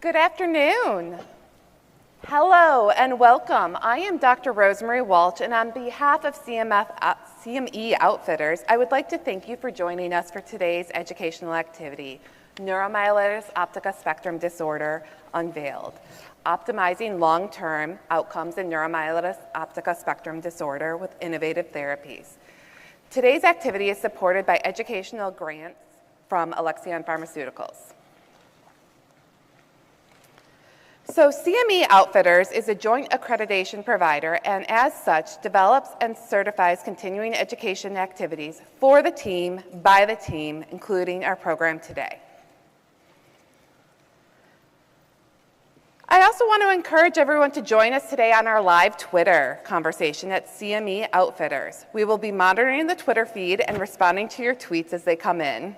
Good afternoon. Hello and welcome. I am Dr. Rosemary Walsh, and on behalf of CME Outfitters, I would like to thank you for joining us for today's educational activity, Neuromyelitis Optica Spectrum Disorder Unveiled, Optimizing Long-Term Outcomes in Neuromyelitis Optica Spectrum Disorder with Innovative Therapies. Today's activity is supported by educational grants from Alexion Pharmaceuticals. So CME Outfitters is a joint accreditation provider and as such develops and certifies continuing education activities for the team, by the team, including our program today. I also want to encourage everyone to join us today on our live Twitter conversation at CME Outfitters. We will be monitoring the Twitter feed and responding to your tweets as they come in.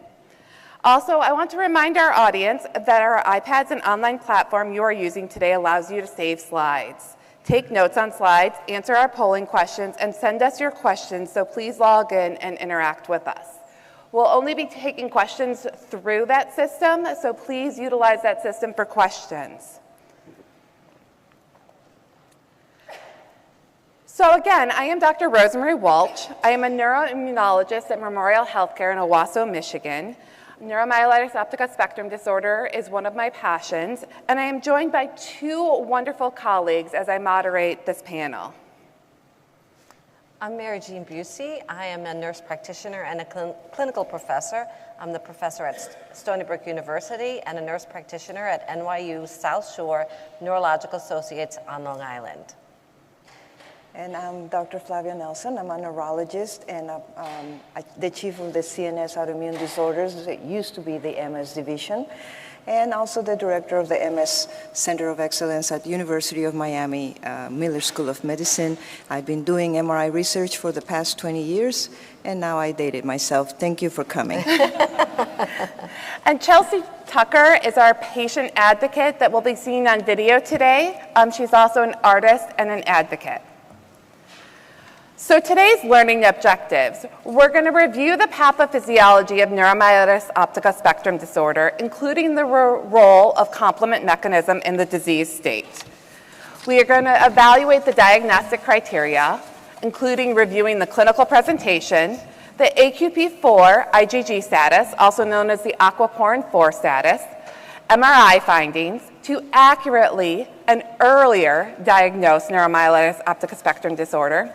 Also, I want to remind our audience that our iPads and online platform you are using today allows you to save slides. Take notes on slides, answer our polling questions, and send us your questions, so please log in and interact with us. We'll only be taking questions through that system, so please utilize that system for questions. So again, I am Dr. Rosemary Walsh. I am a neuroimmunologist at Memorial Healthcare in Owasso, Michigan. Neuromyelitis Optica Spectrum Disorder is one of my passions, and I am joined by two wonderful colleagues as I moderate this panel. I'm Mary Jean Busey. I am a nurse practitioner and a clinical professor. I'm the professor at Stony Brook University and a nurse practitioner at NYU South Shore Neurological Associates on Long Island. And I'm Dr. Flavia Nelson. I'm a neurologist and the chief of the CNS autoimmune disorders. It used to be the MS division, and also the director of the MS Center of Excellence at University of Miami Miller School of Medicine. I've been doing MRI research for the past 20 years, and now I dated myself. Thank you for coming. And Chelsea Tucker is our patient advocate that we'll be seeing on video today. She's also an artist and an advocate. So today's learning objectives, we're going to review the pathophysiology of neuromyelitis optica spectrum disorder, including the role of complement mechanism in the disease state. We are going to evaluate the diagnostic criteria, including reviewing the clinical presentation, the AQP4 IgG status, also known as the aquaporin 4 status, MRI findings to accurately and earlier diagnose neuromyelitis optica spectrum disorder.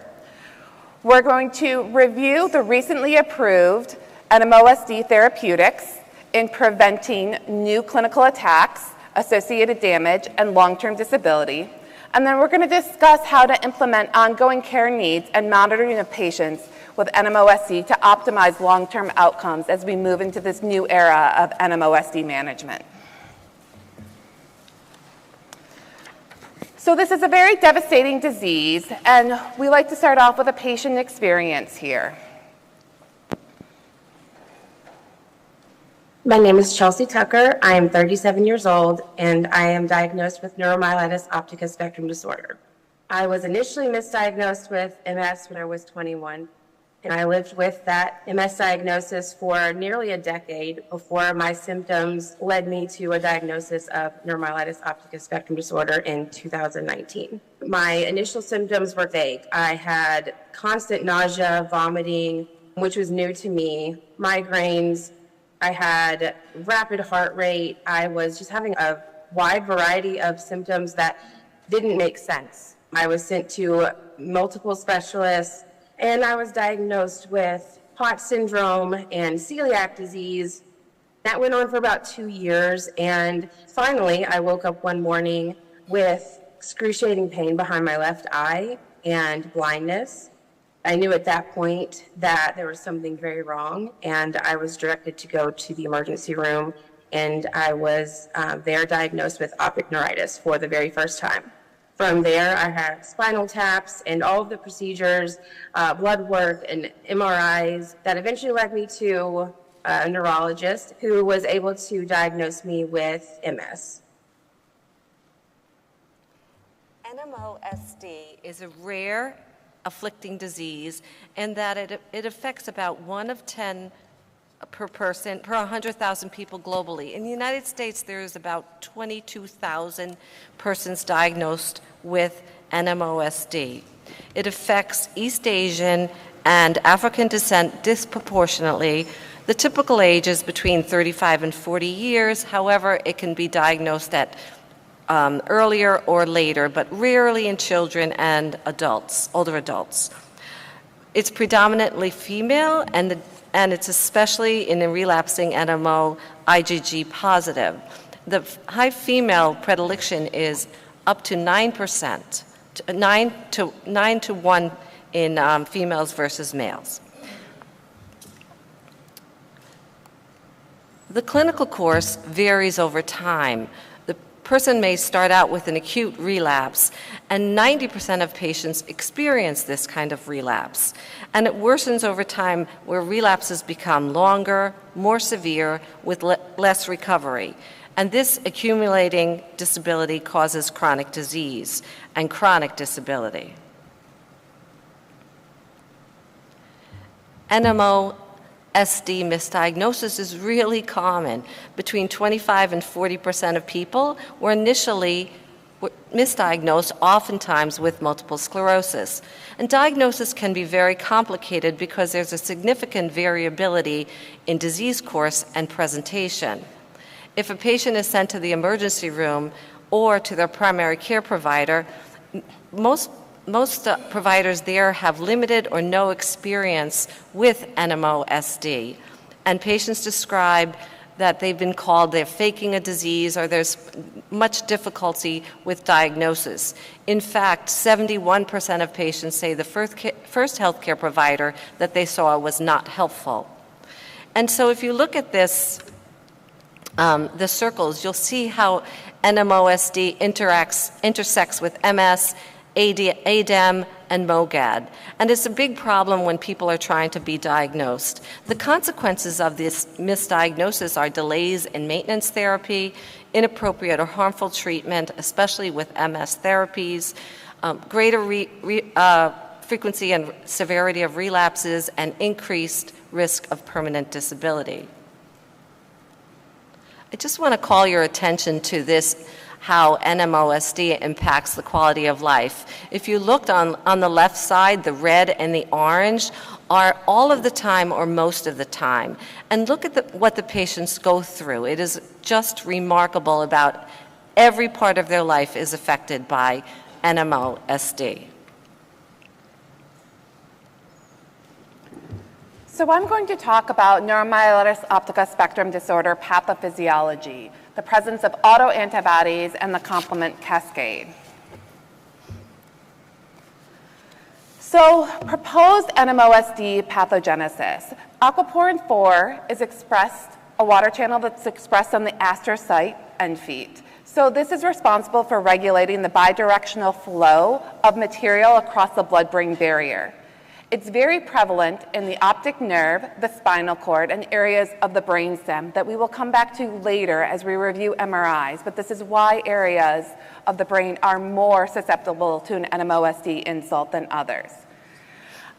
We're going to review the recently approved NMOSD therapeutics in preventing new clinical attacks, associated damage, and long-term disability. And then we're going to discuss how to implement ongoing care needs and monitoring of patients with NMOSD to optimize long-term outcomes as we move into this new era of NMOSD management. So this is a very devastating disease, and we like to start off with a patient experience here. My name is Chelsea Tucker. I am 37 years old, and I am diagnosed with neuromyelitis optica spectrum disorder. I was initially misdiagnosed with MS when I was 21, and I lived with that MS diagnosis for nearly a decade before my symptoms led me to a diagnosis of neuromyelitis optica spectrum disorder in 2019. My initial symptoms were vague. I had constant nausea, vomiting, which was new to me, migraines. I had rapid heart rate. I was just having a wide variety of symptoms that didn't make sense. I was sent to multiple specialists, and I was diagnosed with POTS syndrome and celiac disease. That went on for about 2 years, and finally I woke up one morning with excruciating pain behind my left eye and blindness. I knew at that point that there was something very wrong, and I was directed to go to the emergency room, and I was there diagnosed with optic neuritis for the very first time. From there, I had spinal taps and all of the procedures, blood work and MRIs that eventually led me to a neurologist who was able to diagnose me with MS. NMOSD is a rare afflicting disease in that it affects about 1 of 10 per person, per 100,000 people globally. In the United States, there's about 22,000 persons diagnosed with NMOSD. It affects East Asian and African descent disproportionately. The typical age is between 35 and 40 years. However, it can be diagnosed at earlier or later, but rarely in children and adults, older adults. It's predominantly female, and it's especially in the relapsing NMO IgG positive. The high female predilection is up to 9%, 9 to 1 in females versus males. The clinical course varies over time. The person may start out with an acute relapse, and 90% of patients experience this kind of relapse. And it worsens over time where relapses become longer, more severe, with less recovery. And this accumulating disability causes chronic disease and chronic disability. NMOSD misdiagnosis is really common. Between 25 and 40% of people were initially misdiagnosed, oftentimes with multiple sclerosis. And diagnosis can be very complicated because there's a significant variability in disease course and presentation. If a patient is sent to the emergency room or to their primary care provider, most providers there have limited or no experience with NMOSD, and patients describe that they've been called they're faking a disease or there's much difficulty with diagnosis. In fact, 71% of patients say the first healthcare provider that they saw was not helpful. And so if you look at this, the circles, you'll see how NMOSD intersects with MS, ADEM, and MOGAD. And it's a big problem when people are trying to be diagnosed. The consequences of this misdiagnosis are delays in maintenance therapy, inappropriate or harmful treatment, especially with MS therapies, greater frequency and severity of relapses, and increased risk of permanent disability. I just want to call your attention to this, how NMOSD impacts the quality of life. If you looked on the left side, the red and the orange are all of the time or most of the time. And look at what the patients go through. It is just remarkable. About every part of their life is affected by NMOSD. So I'm going to talk about neuromyelitis optica spectrum disorder pathophysiology, the presence of autoantibodies, and the complement cascade. So proposed NMOSD pathogenesis. Aquaporin 4 is expressed, a water channel that's expressed on the astrocyte end feet. So this is responsible for regulating the bidirectional flow of material across the blood-brain barrier. It's very prevalent in the optic nerve, the spinal cord, and areas of the brainstem that we will come back to later as we review MRIs, but this is why areas of the brain are more susceptible to an NMOSD insult than others.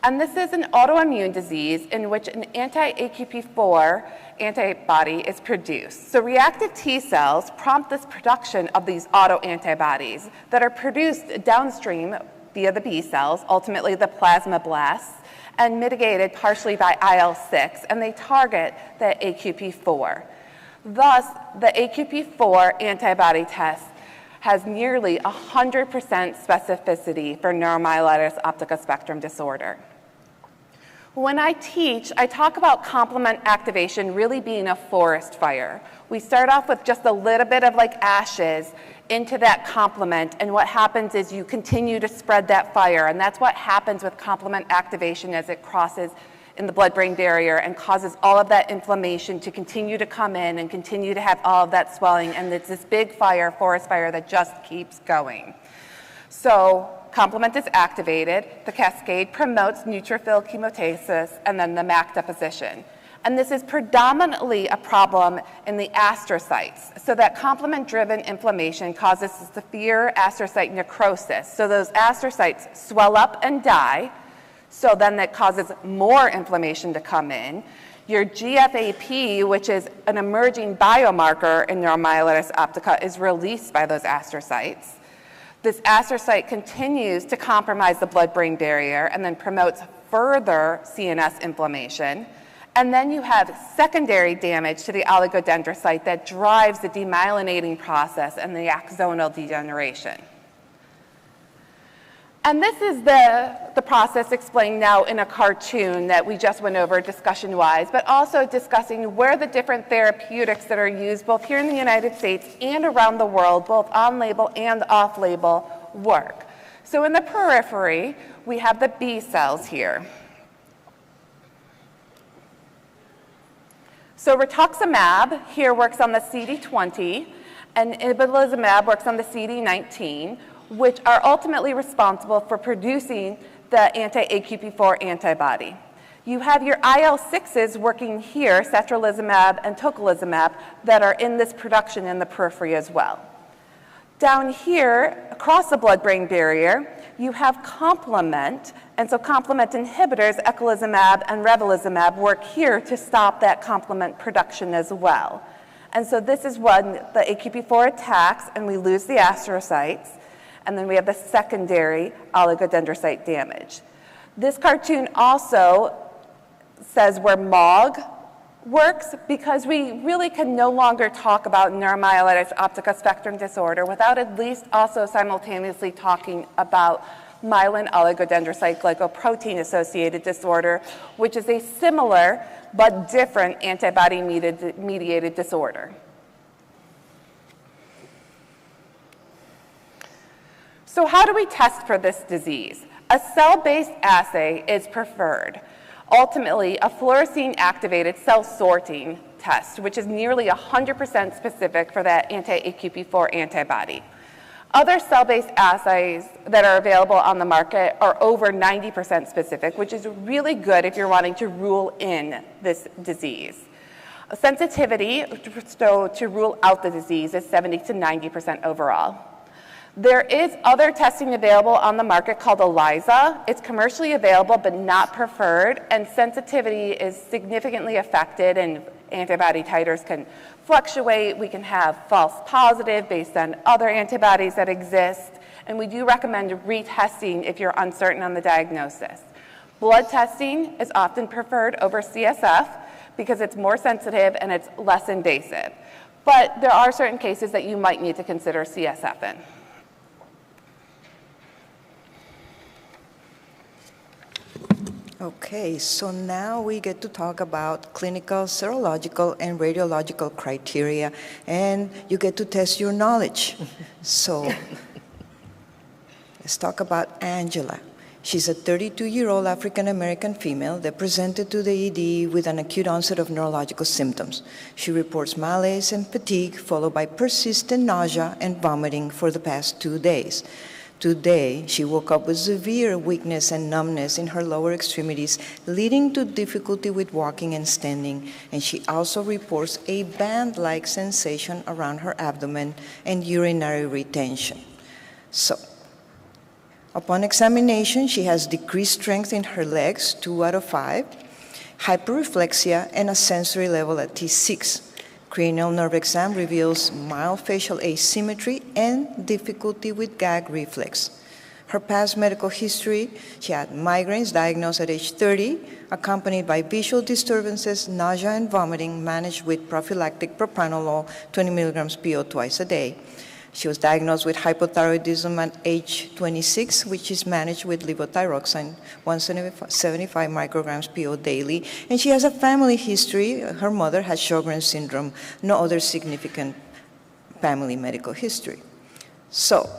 And this is an autoimmune disease in which an anti-HCP4 antibody is produced. So reactive T cells prompt this production of these autoantibodies that are produced downstream via the B cells, ultimately the plasmablasts, and mitigated partially by IL-6, and they target the HCP4. Thus, the HCP4 antibody test has nearly 100% specificity for neuromyelitis optica spectrum disorder. When I teach, I talk about complement activation really being a forest fire. We start off with just a little bit of like ashes into that complement, and what happens is you continue to spread that fire, and that's what happens with complement activation as it crosses in the blood-brain barrier and causes all of that inflammation to continue to come in and continue to have all of that swelling, and it's this big fire, forest fire, that just keeps going. So complement is activated, the cascade promotes neutrophil chemotasis, and then the MAC deposition. And this is predominantly a problem in the astrocytes. So that complement-driven inflammation causes severe astrocyte necrosis. So those astrocytes swell up and die. So then that causes more inflammation to come in. Your GFAP, which is an emerging biomarker in neuromyelitis optica, is released by those astrocytes. This astrocyte continues to compromise the blood-brain barrier and then promotes further CNS inflammation. And then you have secondary damage to the oligodendrocyte that drives the demyelinating process and the axonal degeneration. And this is the process explained now in a cartoon that we just went over discussion-wise, but also discussing where the different therapeutics that are used both here in the United States and around the world, both on-label and off-label, work. So in the periphery, we have the B cells here. So rituximab here works on the CD20, and ipilimumab works on the CD19, which are ultimately responsible for producing the anti-HCP4 antibody. You have your IL-6s working here, satralizumab and tocilizumab, that are in this production in the periphery as well. Down here, across the blood-brain barrier, you have complement, and so complement inhibitors, eculizumab and revilizumab, work here to stop that complement production as well. And so this is when the HCP4 attacks and we lose the astrocytes, and then we have the secondary oligodendrocyte damage. This cartoon also says where MOG works, because we really can no longer talk about neuromyelitis optica spectrum disorder without at least also simultaneously talking about myelin oligodendrocyte glycoprotein associated disorder, which is a similar but different antibody-mediated disorder. So how do we test for this disease? A cell-based assay is preferred. Ultimately, a fluorescein-activated cell sorting test, which is nearly 100% specific for that anti-HCP4 antibody. Other cell-based assays that are available on the market are over 90% specific, which is really good if you're wanting to rule in this disease. Sensitivity, so to rule out the disease, is 70 to 90% overall. There is other testing available on the market called ELISA. It's commercially available but not preferred, and sensitivity is significantly affected, and antibody titers can fluctuate. We can have false positive based on other antibodies that exist, and we do recommend retesting if you're uncertain on the diagnosis. Blood testing is often preferred over CSF because it's more sensitive and it's less invasive. But there are certain cases that you might need to consider CSF in. Okay, so now we get to talk about clinical, serological, and radiological criteria, and you get to test your knowledge. So let's talk about Angela. She's a 32-year-old African-American female that presented to the ED with an acute onset of neurological symptoms. She reports malaise and fatigue, followed by persistent nausea and vomiting for the past 2 days. Today, she woke up with severe weakness and numbness in her lower extremities, leading to difficulty with walking and standing, and she also reports a band-like sensation around her abdomen and urinary retention. So, upon examination, she has decreased strength in her legs, 2 out of 5, hyperreflexia, and a sensory level at T6. Cranial nerve exam reveals mild facial asymmetry and difficulty with gag reflex. Her past medical history, she had migraines diagnosed at age 30, accompanied by visual disturbances, nausea, and vomiting, managed with prophylactic propranolol, 20 milligrams PO twice a day. She was diagnosed with hypothyroidism at age 26, which is managed with levothyroxine, 175 micrograms PO daily. And she has a family history. Her mother has Sjogren's syndrome, no other significant family medical history. So,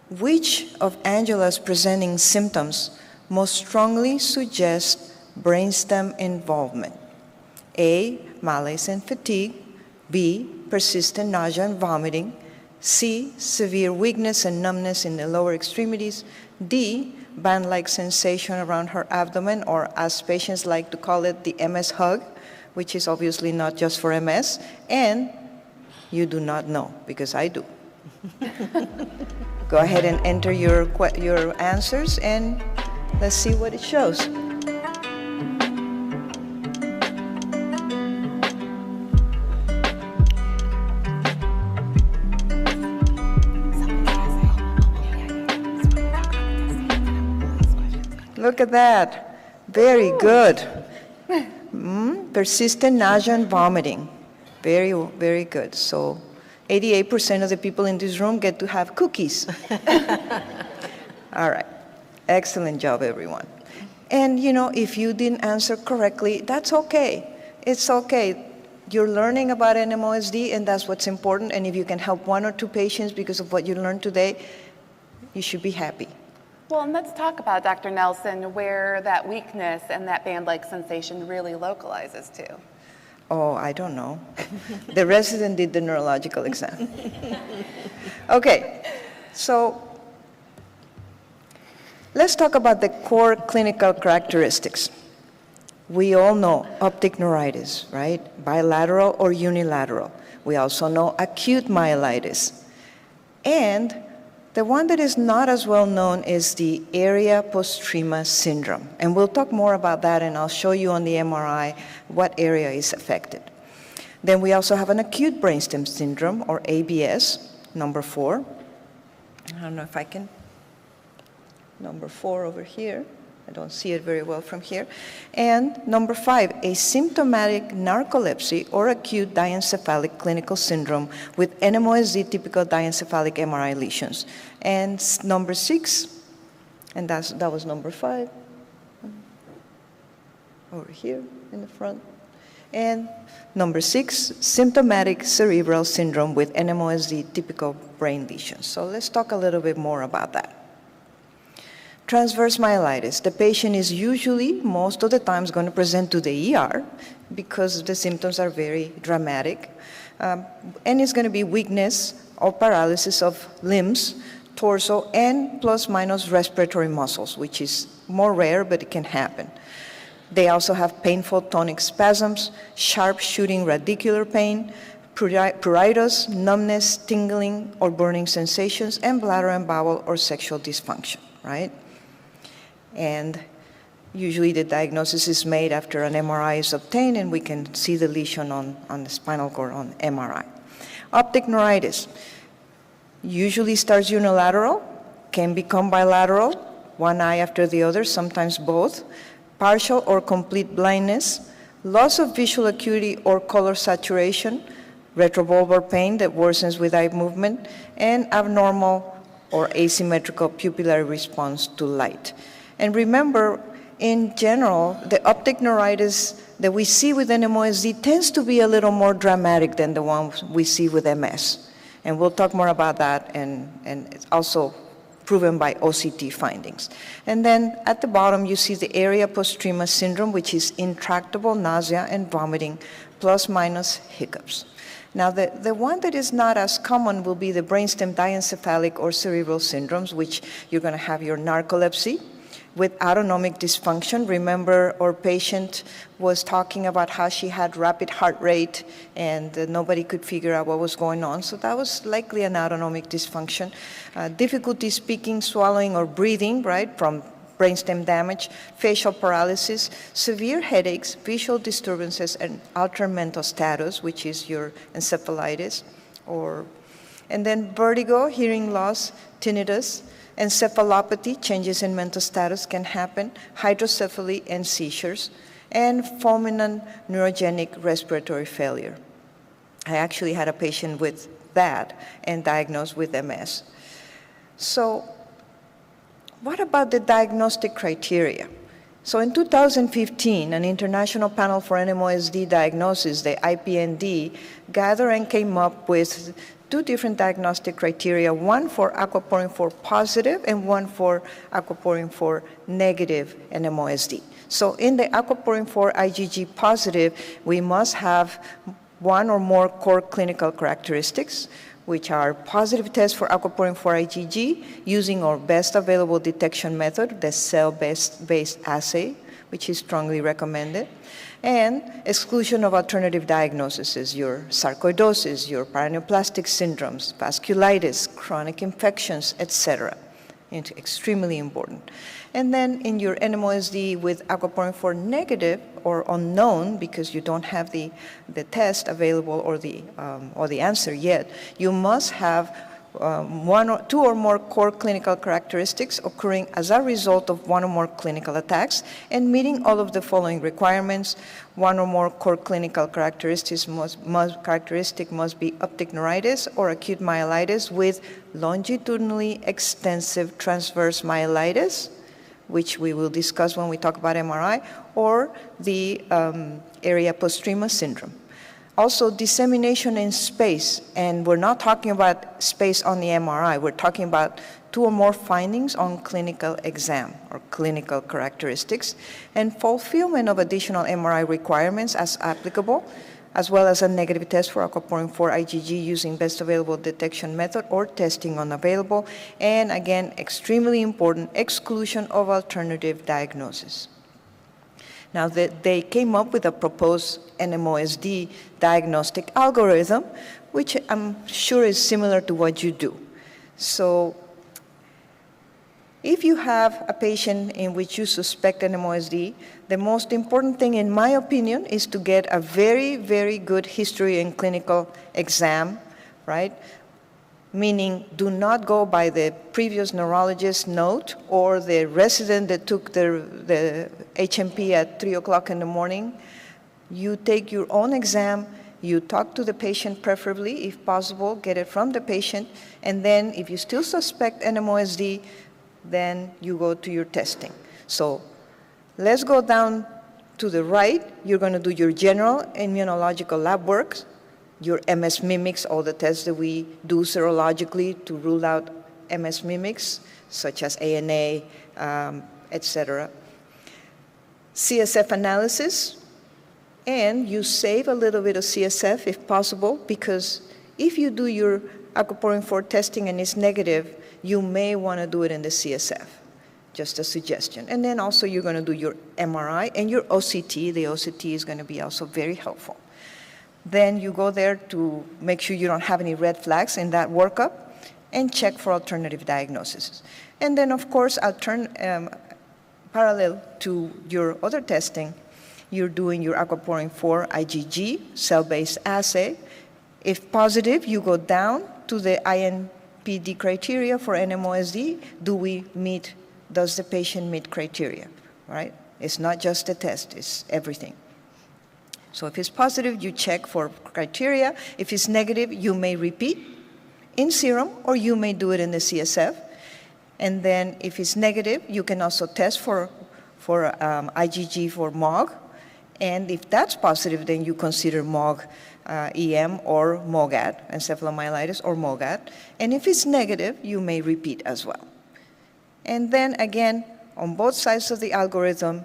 which of Angela's presenting symptoms most strongly suggest brainstem involvement? A, malaise and fatigue. B, persistent nausea and vomiting. C, severe weakness and numbness in the lower extremities. D, band-like sensation around her abdomen, or as patients like to call it, the MS hug, which is obviously not just for MS. And you do not know, because I do. Go ahead and enter your answers, and let's see what it shows. look at that. Very good. Persistent nausea and vomiting. Very, very good. So 88% of the people in this room get to have cookies. All right. Excellent job, everyone. And you know, if you didn't answer correctly, that's okay. It's okay. You're learning about NMOSD, and that's what's important. And if you can help 1 or 2 patients because of what you learned today, you should be happy. Well, and let's talk about, Dr. Nelson, where that weakness and that band-like sensation really localizes to. Oh, I don't know. The resident did the neurological exam. Okay, so let's talk about the core clinical characteristics. We all know optic neuritis, right? Bilateral or unilateral. We also know acute myelitis. And the one that is not as well known is the area postrema syndrome. And we'll talk more about that, and I'll show you on the MRI what area is affected. Then we also have an acute brainstem syndrome, or ABS, number 4. I don't know if I can, number 4 over here. I don't see it very well from here. And number 5, asymptomatic narcolepsy or acute diencephalic clinical syndrome with NMOSD typical diencephalic MRI lesions. And number 6, and that was number 5, over here in the front. And number 6, symptomatic cerebral syndrome with NMOSD typical brain lesions. So let's talk a little bit more about that. Transverse myelitis. The patient is usually, most of the time, going to present to the ER because the symptoms are very dramatic. And it's going to be weakness or paralysis of limbs, torso, and plus minus respiratory muscles, which is more rare, but it can happen. They also have painful tonic spasms, sharp shooting radicular pain, pruritus, numbness, tingling, or burning sensations, and bladder and bowel or sexual dysfunction, right? And usually the diagnosis is made after an MRI is obtained, and we can see the lesion on the spinal cord on MRI. Optic neuritis usually starts unilateral, can become bilateral, one eye after the other, sometimes both, partial or complete blindness, loss of visual acuity or color saturation, retrobulbar pain that worsens with eye movement, and abnormal or asymmetrical pupillary response to light. And remember, in general, the optic neuritis that we see with NMOSD tends to be a little more dramatic than the one we see with MS. And we'll talk more about that, and it's also proven by OCT findings. And then at the bottom, you see the area postrema syndrome, which is intractable nausea and vomiting, plus minus hiccups. Now, the one that is not as common will be the brainstem diencephalic or cerebral syndromes, which you're going to have your narcolepsy with autonomic dysfunction. Remember, our patient was talking about how she had rapid heart rate and nobody could figure out what was going on. So that was likely an autonomic dysfunction. Difficulty speaking, swallowing, or breathing, right, from brainstem damage, facial paralysis, severe headaches, visual disturbances, and altered mental status, which is your encephalitis, and then vertigo, hearing loss, tinnitus, encephalopathy, changes in mental status can happen, hydrocephaly and seizures, and fulminant neurogenic respiratory failure. I actually had a patient with that and diagnosed with MS. So what about the diagnostic criteria? So in 2015, an international panel for NMOSD diagnosis, the IPND, gathered and came up with 2 different diagnostic criteria, one for aquaporin 4 positive and one for aquaporin 4 negative NMOSD. So in the aquaporin 4 IgG positive, we must have 1 or more core clinical characteristics, which are positive tests for aquaporin 4 IgG using our best available detection method, the cell-based assay, which is strongly recommended, and exclusion of alternative diagnoses, your sarcoidosis, your paraneoplastic syndromes, vasculitis, chronic infections, etc. It's extremely important. And then in your NMOSD with aquaporin 4 negative or unknown, because you don't have the test available or the answer yet, you must have two or more core clinical characteristics occurring as a result of one or more clinical attacks and meeting all of the following requirements. One or more core clinical characteristics must be optic neuritis or acute myelitis with longitudinally extensive transverse myelitis, which we will discuss when we talk about MRI, or the area postrema syndrome. Also, dissemination in space, and we're not talking about space on the MRI, we're talking about two or more findings on clinical exam or clinical characteristics, and fulfillment of additional MRI requirements as applicable, as well as a negative test for aquaporin 4 IgG using best available detection method or testing unavailable, and again, extremely important, exclusion of alternative diagnosis. Now, they came up with a proposed NMOSD diagnostic algorithm, which I'm sure is similar to what you do. So if you have a patient in which you suspect NMOSD, the most important thing, in my opinion, is to get a very, very good history and clinical exam, right? Meaning, do not go by the previous neurologist's note or the resident that took the HMP at 3 o'clock in the morning. You take your own exam, you talk to the patient preferably, if possible, get it from the patient, and then if you still suspect NMOSD, then you go to your testing. So let's go down to the right. You're going to do your general immunological lab work, your MS mimics, all the tests that we do serologically to rule out MS mimics, such as ANA, etc. CSF analysis, and you save a little bit of CSF if possible, because if you do your aquaporin 4 testing and it's negative, you may want to do it in the CSF, just a suggestion. And then also you're going to do your MRI and your OCT. The OCT is going to be also very helpful. Then you go there to make sure you don't have any red flags in that workup and check for alternative diagnoses. And then, of course, parallel to your other testing, you're doing your aquaporin 4 IgG cell-based assay. If positive, you go down to the INPD criteria for NMOSD. Does the patient meet criteria, right? It's not just a test, it's everything. So if it's positive, you check for criteria. If it's negative, you may repeat in serum or you may do it in the CSF. And then if it's negative, you can also test for IgG for MOG. And if that's positive, then you consider MOG EM or MOGAD, encephalomyelitis or MOGAD. And if it's negative, you may repeat as well. And then again, on both sides of the algorithm,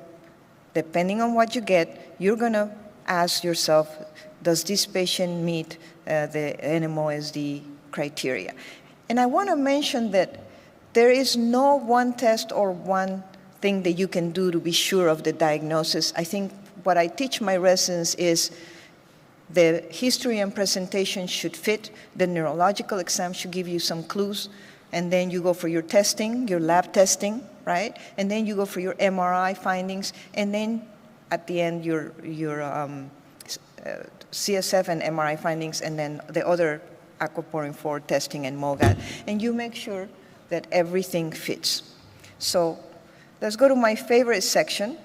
depending on what you get, you're going to ask yourself, does this patient meet the NMOSD criteria? And I want to mention that there is no one test or one thing that you can do to be sure of the diagnosis. I think what I teach my residents is the history and presentation should fit, the neurological exam should give you some clues, and then you go for your testing, your lab testing, right? And then you go for your MRI findings, and then at the end, your CSF and MRI findings, and then the other aquaporin 4 testing and MOGAD. And you make sure that everything fits. So let's go to my favorite section.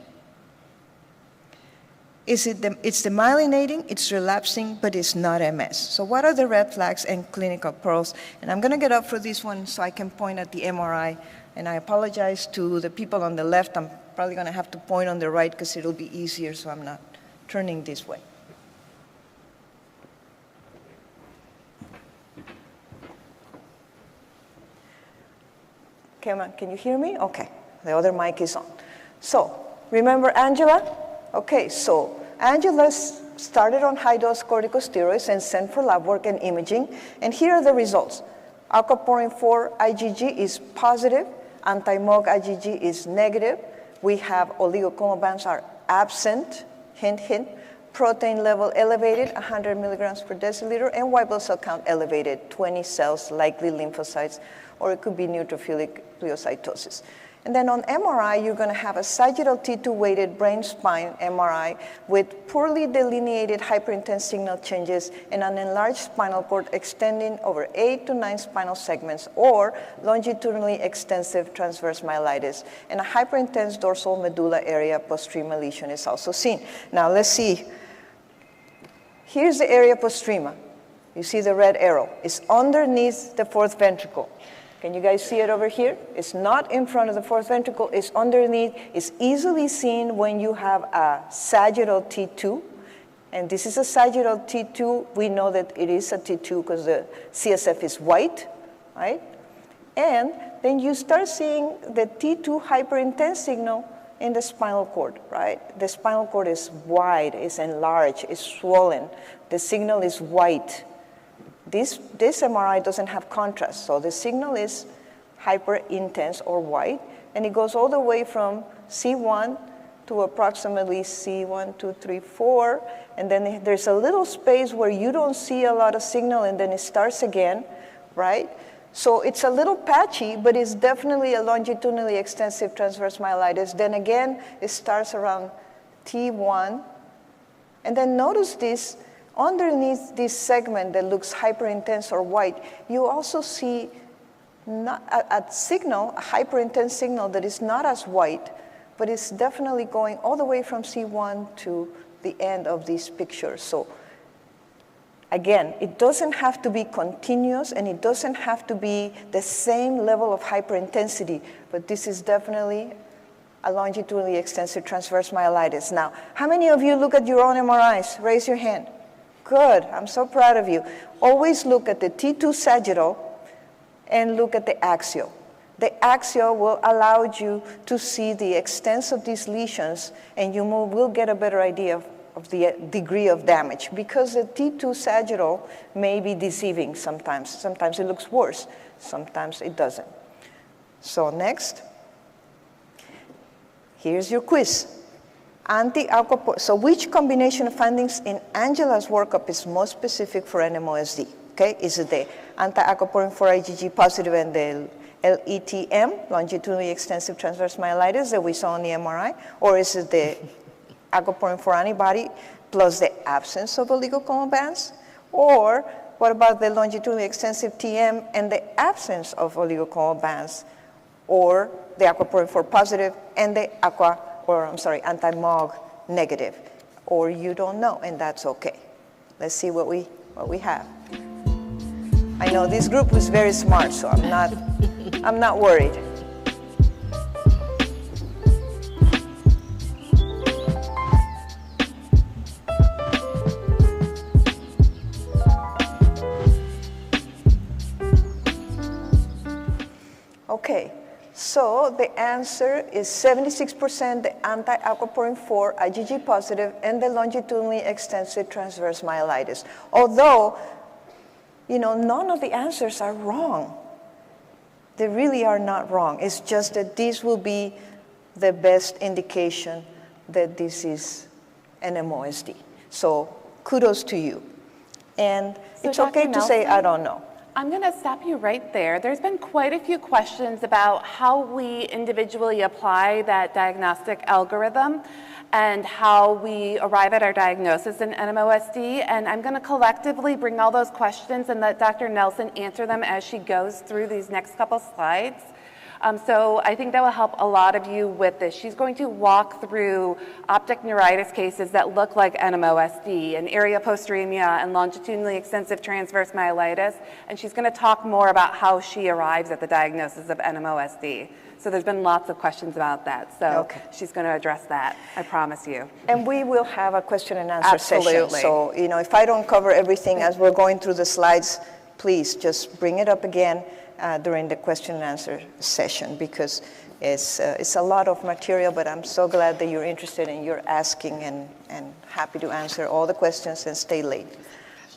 It's demyelinating, it's relapsing, but it's not MS. So what are the red flags and clinical pearls? And I'm going to get up for this one so I can point at the MRI. And I apologize to the people on the left. I'm probably going to have to point on the right because it'll be easier, so I'm not turning this way. Can you hear me? Okay, the other mic is on. So, remember Angela? Okay, so Angela started on high-dose corticosteroids and sent for lab work and imaging, and here are the results. Aquaporin 4 IgG is positive, anti-MOG IgG is negative, we have oligochromobands are absent, hint, hint, protein level elevated, 100 milligrams per deciliter, and white blood cell count elevated, 20 cells, likely lymphocytes, or it could be neutrophilic pleocytosis. And then on MRI, you're going to have a sagittal T2-weighted brain spine MRI with poorly delineated hyperintense signal changes and an enlarged spinal cord extending over 8 to 9 spinal segments, or longitudinally extensive transverse myelitis. And a hyperintense dorsal medulla area postrema lesion is also seen. Now let's see. Here's the area postrema. You see the red arrow. It's underneath the fourth ventricle. Can you guys see it over here? It's not in front of the fourth ventricle, it's underneath. It's easily seen when you have a sagittal T2. And this is a sagittal T2. We know that it is a T2 because the CSF is white, right? And then you start seeing the T2 hyperintense signal in the spinal cord, right? The spinal cord is wide, it's enlarged, it's swollen. The signal is white. This MRI doesn't have contrast, so the signal is hyper-intense or white, and it goes all the way from C1 to approximately C1, 2, 3, 4, and then there's a little space where you don't see a lot of signal, and then it starts again, right? So it's a little patchy, but it's definitely a longitudinally extensive transverse myelitis. Then again, it starts around T1, and then notice this. Underneath this segment that looks hyperintense or white, you also see a signal, a hyperintense signal that is not as white, but it's definitely going all the way from C1 to the end of this picture. So again, it doesn't have to be continuous and it doesn't have to be the same level of hyperintensity, but this is definitely a longitudinally extensive transverse myelitis. Now, how many of you look at your own MRIs? Raise your hand. Good, I'm so proud of you. Always look at the T2 sagittal and look at the axial. The axial will allow you to see the extent of these lesions, and you will get a better idea of the degree of damage, because the T2 sagittal may be deceiving sometimes. Sometimes it looks worse, sometimes it doesn't. So next, here's your quiz. So which combination of findings in Angela's workup is most specific for NMOSD? Okay, is it the anti-aquaporin 4 IgG positive and the LETM, longitudinally extensive transverse myelitis that we saw on the MRI? Or is it the aquaporin 4 antibody plus the absence of oligoclonal bands? Or what about the longitudinally extensive TM and the absence of oligoclonal bands? Or the aquaporin 4 positive and the anti-MOG negative, or you don't know, and that's okay. Let's see what we have. I know this group was very smart, so I'm not worried. Okay. So the answer is 76% the anti-aquaporin 4 IgG positive and the longitudinally extensive transverse myelitis. Although, none of the answers are wrong. They really are not wrong. It's just that this will be the best indication that this is NMOSD. So kudos to you. And so it's okay to say, I don't know. I'm going to stop you right there. There's been quite a few questions about how we individually apply that diagnostic algorithm and how we arrive at our diagnosis in NMOSD. And I'm going to collectively bring all those questions and let Dr. Nelson answer them as she goes through these next couple slides. So I think that will help a lot of you with this. She's going to walk through optic neuritis cases that look like NMOSD and area postremia and longitudinally extensive transverse myelitis. And she's going to talk more about how she arrives at the diagnosis of NMOSD. So there's been lots of questions about that. So she's going to address that, I promise you. And we will have a question and answer session. So, if I don't cover everything as we're going through the slides, please just bring it up again during the question and answer session, because it's a lot of material, but I'm so glad that you're interested and you're asking, and happy to answer all the questions and stay late.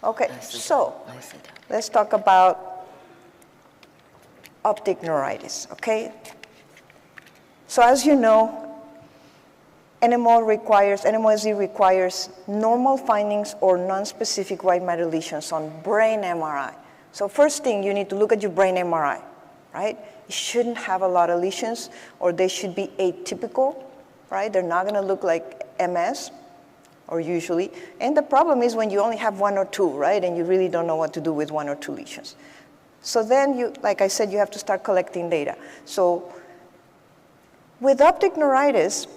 Okay, so let's talk about optic neuritis, okay? So as you know, NMOSD requires normal findings or non-specific white matter lesions on brain MRI. So first thing, you need to look at your brain MRI. right? It shouldn't have a lot of lesions, or they should be atypical, right? They're not going to look like MS, or usually. And the problem is when you only have one or two, right? And you really don't know what to do with one or two lesions. So then you, like I said, you have to start collecting data. So with optic neuritis,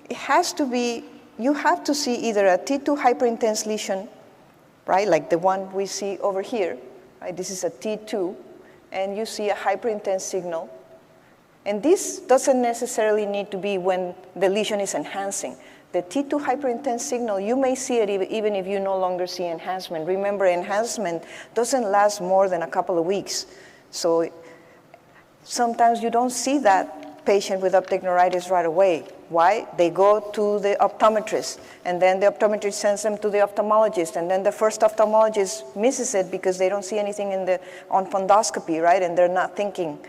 it has to be, you have to see either a T2 hyperintense lesion, right? Like the one we see over here, right? This is a T2, and you see a hyperintense signal. And this doesn't necessarily need to be when the lesion is enhancing. The T2 hyperintense signal, you may see it even if you no longer see enhancement. Remember, enhancement doesn't last more than a couple of weeks. So sometimes you don't see that patient with optic neuritis right away. Why? They go to the optometrist, and then the optometrist sends them to the ophthalmologist, and then the first ophthalmologist misses it because they don't see anything on fundoscopy, right? And they're not thinking.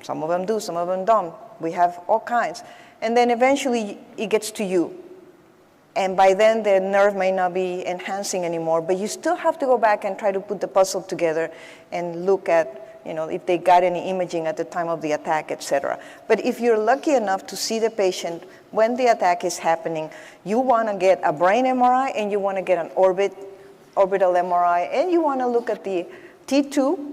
Some of them do, some of them don't. We have all kinds. And then eventually it gets to you. And by then the nerve may not be enhancing anymore, but you still have to go back and try to put the puzzle together and look at, if they got any imaging at the time of the attack, et cetera. But if you're lucky enough to see the patient when the attack is happening, you want to get a brain MRI and you want to get an orbital MRI, and you want to look at the T2,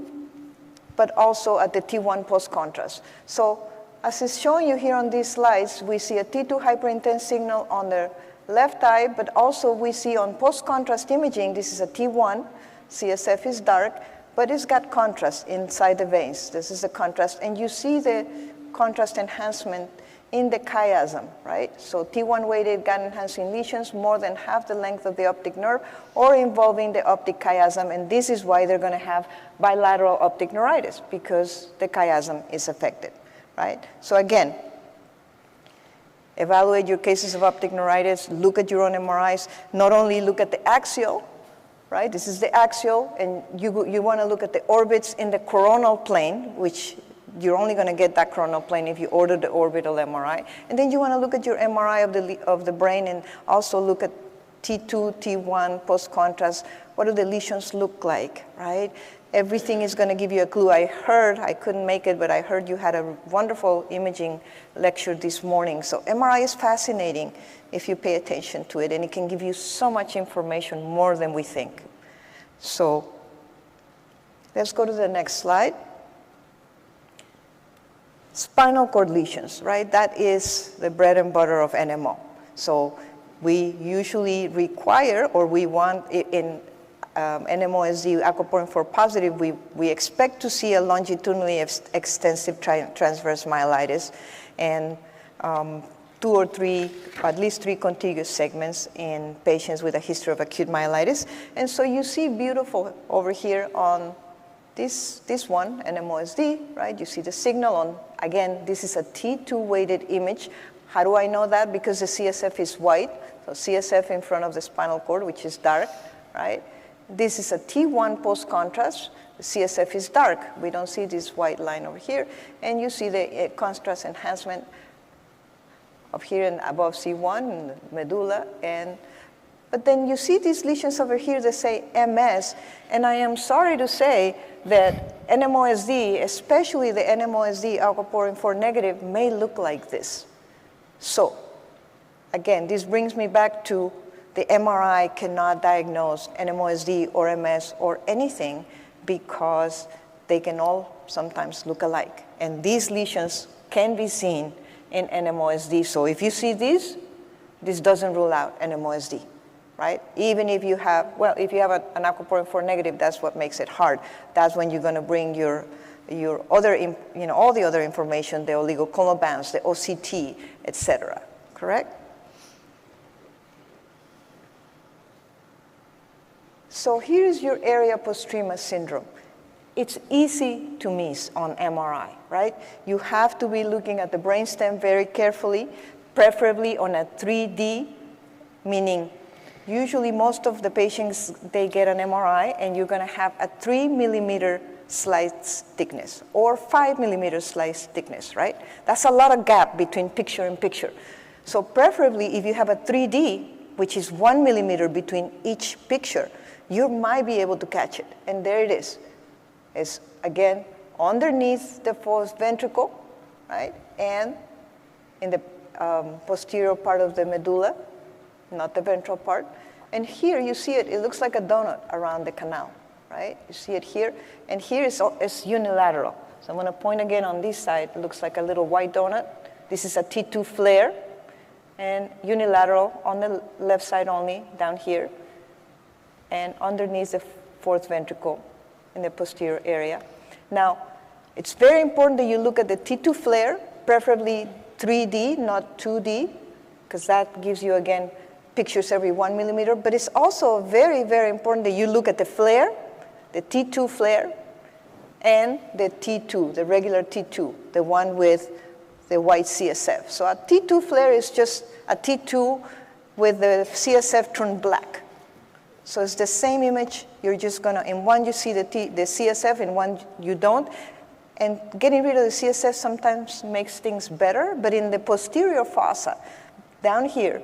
but also at the T1 post-contrast. So as is showing you here on these slides, we see a T2 hyperintense signal on the left eye, but also we see on post-contrast imaging, this is a T1, CSF is dark, but it's got contrast inside the veins. This is the contrast, and you see the contrast enhancement in the chiasm, right? So T1-weighted GAN-enhancing lesions, more than half the length of the optic nerve, or involving the optic chiasm, and this is why they're gonna have bilateral optic neuritis, because the chiasm is affected. Right? So again, evaluate your cases of optic neuritis, look at your own MRIs, not only look at the axial, right? This is the axial, and you want to look at the orbits in the coronal plane, which you're only going to get that coronal plane if you order the orbital MRI. And then you want to look at your MRI of the brain and also look at T2, T1, post-contrast. What do the lesions look like, right? Everything is going to give you a clue. I couldn't make it, but I heard you had a wonderful imaging lecture this morning. So MRI is fascinating if you pay attention to it, and it can give you so much information, more than we think. So let's go to the next slide. Spinal cord lesions, right? That is the bread and butter of NMO. So we usually require, or we want in NMOSD aquaporin 4 positive, we expect to see a longitudinally extensive transverse myelitis and 2 or 3, at least 3 contiguous segments in patients with a history of acute myelitis. And so you see beautiful over here on this one, NMOSD, right? You see the signal on, again, this is a T2 weighted image. How do I know that? Because the CSF is white, so CSF in front of the spinal cord, which is dark, right? This is a T1 post-contrast. The CSF is dark. We don't see this white line over here. And you see the contrast enhancement up here and above C1 in the medulla. But then you see these lesions over here that say MS. And I am sorry to say that NMOSD, especially the NMOSD aquaporin 4 negative, may look like this. So again, this brings me back to the MRI cannot diagnose NMOSD or MS or anything because they can all sometimes look alike. And these lesions can be seen in NMOSD. So if you see this doesn't rule out NMOSD, right? Even if you have, well, if you have an aquaporin 4 negative, that's what makes it hard. That's when you're going to bring your other, all the other information, the oligochondral bands, the OCT, et cetera, correct? So here's your area postrema syndrome. It's easy to miss on MRI, right? You have to be looking at the brainstem very carefully, preferably on a 3D, meaning usually most of the patients, they get an MRI and you're gonna have a 3 millimeter slice thickness or 5 millimeter slice thickness, right? That's a lot of gap between picture and picture. So preferably if you have a 3D, which is 1 millimeter between each picture, you might be able to catch it. And there it is. It's, again, underneath the fourth ventricle, right? And in the posterior part of the medulla, not the ventral part. And here you see it looks like a donut around the canal, right? You see it here, and here is unilateral. So I'm gonna point again on this side, it looks like a little white donut. This is a T2 flare, and unilateral on the left side only, down here, and underneath the fourth ventricle in the posterior area. Now, it's very important that you look at the T2 flare, preferably 3D, not 2D, because that gives you, again, pictures every 1 millimeter. But it's also very, very important that you look at the flare, the T2 flare, and the T2, the regular T2, the one with the white CSF. So a T2 flare is just a T2 with the CSF turned black. So it's the same image. You're just gonna, in one you see the CSF, in one you don't. And getting rid of the CSF sometimes makes things better, but in the posterior fossa, down here,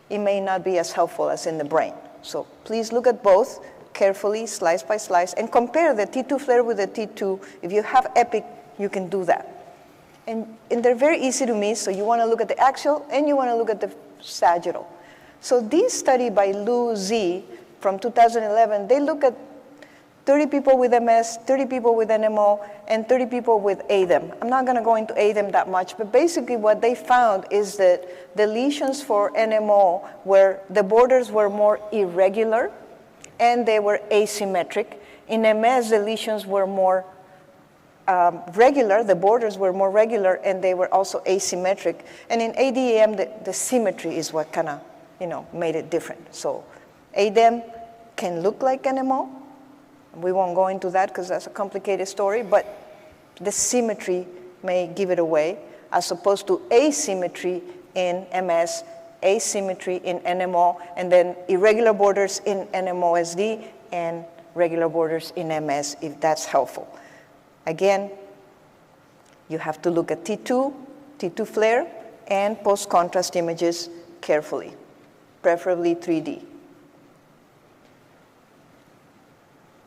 it may not be as helpful as in the brain. So please look at both carefully, slice by slice, and compare the T2 flare with the T2. If you have EPIC, you can do that. And they're very easy to miss, so you want to look at the axial and you want to look at the sagittal. So this study by Lou Z from 2011, they look at 30 people with MS, 30 people with NMO, and 30 people with ADEM. I'm not going to go into ADEM that much, but basically what they found is that the lesions for NMO were, the borders were more irregular and they were asymmetric. In MS, the lesions were more regular, the borders were more regular, and they were also asymmetric. And in ADEM, the symmetry is what kind of, made it different. So ADEM can look like NMO. We won't go into that because that's a complicated story, but the symmetry may give it away, as opposed to asymmetry in MS, asymmetry in NMO, and then irregular borders in NMOSD and regular borders in MS, if that's helpful. Again, you have to look at T2, T2 flare, and post-contrast images carefully, preferably 3D.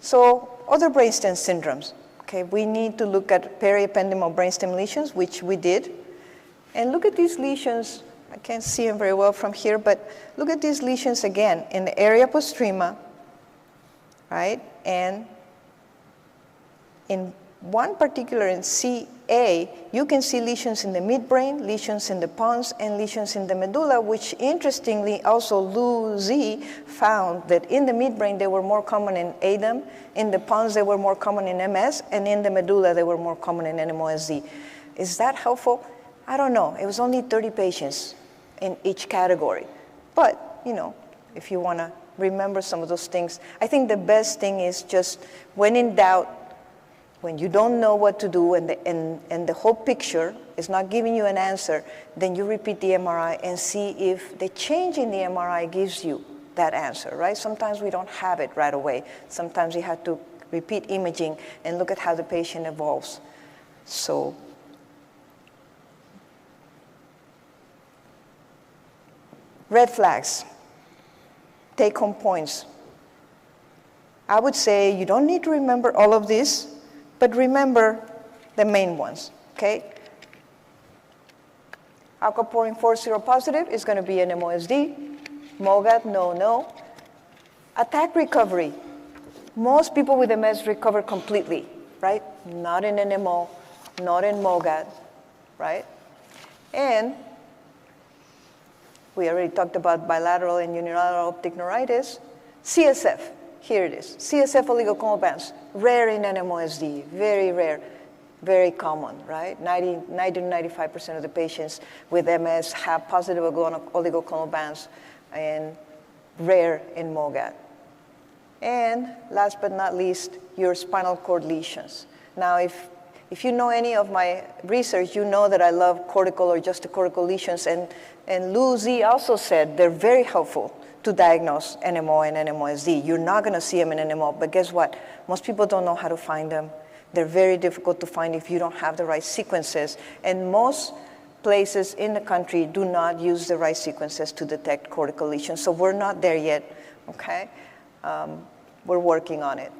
So other brainstem syndromes, okay, we need to look at periependymal brainstem lesions, which we did. And look at these lesions. I can't see them very well from here, but look at these lesions again in the area postrema, right? And in one particular, in CA, you can see lesions in the midbrain, lesions in the pons, and lesions in the medulla, which interestingly also Lou Z found that in the midbrain they were more common in ADEM, in the pons they were more common in MS, and in the medulla they were more common in NMOSD. Is that helpful? I don't know. It was only 30 patients in each category. But, if you want to remember some of those things, I think the best thing is just when in doubt, when you don't know what to do and the whole picture is not giving you an answer, then you repeat the MRI and see if the change in the MRI gives you that answer, right? Sometimes we don't have it right away. Sometimes you have to repeat imaging and look at how the patient evolves. So, red flags, take-home points. I would say you don't need to remember all of this, but remember the main ones, okay? Aquaporin 4 seropositive is going to be an NMOSD. MOGAD, no. Attack recovery. Most people with MS recover completely, right? Not in NMO, not in MOGAD, right? And we already talked about bilateral and unilateral optic neuritis. CSF. Here it is, CSF oligoconal, rare in NMOSD, very rare, very common, right? 90 to 95% of the patients with MS have positive oligoconal bands and rare in MOGAD. And last but not least, your spinal cord lesions. Now, if you know any of my research, you know that I love cortical or juxtacortical lesions, and Lou Z also said they're very helpful to diagnose NMO and NMOSD. You're not going to see them in NMO, but guess what? Most people don't know how to find them. They're very difficult to find if you don't have the right sequences. And most places in the country do not use the right sequences to detect cortical lesions. So we're not there yet, okay? We're working on it.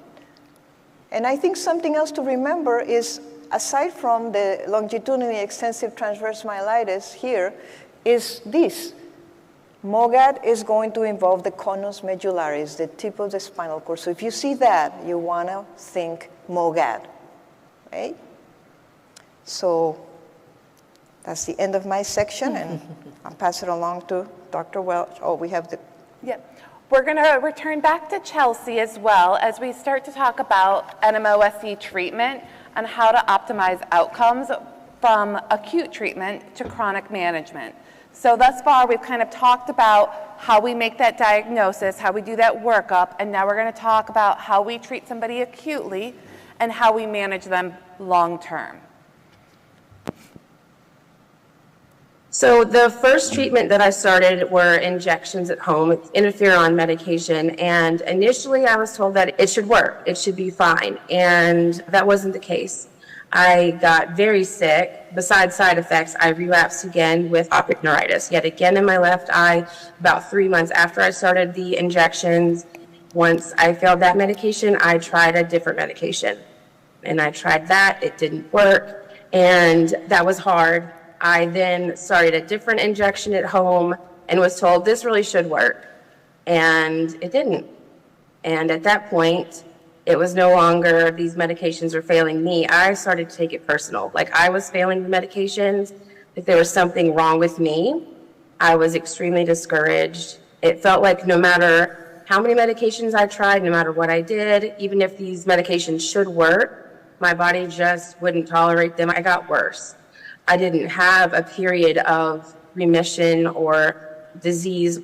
And I think something else to remember is, aside from the longitudinally extensive transverse myelitis here, is this. MOGAD is going to involve the conus medullaris, the tip of the spinal cord. So if you see that, you want to think MOGAD, right? So that's the end of my section, and I'll pass it along to Dr. Welch. Oh, we have the... Yep. We're going to return back to Chelsea as well as we start to talk about NMOSD treatment and how to optimize outcomes from acute treatment to chronic management. So thus far, we've kind of talked about how we make that diagnosis, how we do that workup, and now we're going to talk about how we treat somebody acutely and how we manage them long term. So the first treatment that I started were injections at home, interferon medication, and initially I was told that it should work, it should be fine, and that wasn't the case. I got very sick. Besides side effects, I relapsed again with optic neuritis, yet again in my left eye, about 3 months after I started the injections. Once I failed that medication, I tried a different medication, and I tried that, it didn't work, and that was hard. I then started a different injection at home and was told this really should work, and it didn't. And at that point, it was no longer these medications were failing me. I started to take it personal. Like I was failing the medications, if there was something wrong with me, I was extremely discouraged. It felt like no matter how many medications I tried, no matter what I did, even if these medications should work, my body just wouldn't tolerate them. I got worse. I didn't have a period of remission or disease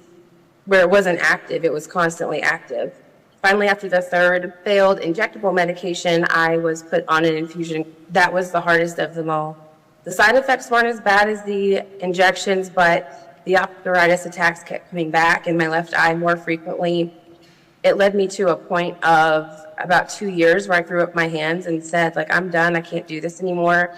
where it wasn't active, it was constantly active. Finally, after the third failed injectable medication, I was put on an infusion. That was the hardest of them all. The side effects weren't as bad as the injections, but the optic neuritis attacks kept coming back in my left eye more frequently. It led me to a point of about 2 years where I threw up my hands and said, like, I'm done, I can't do this anymore.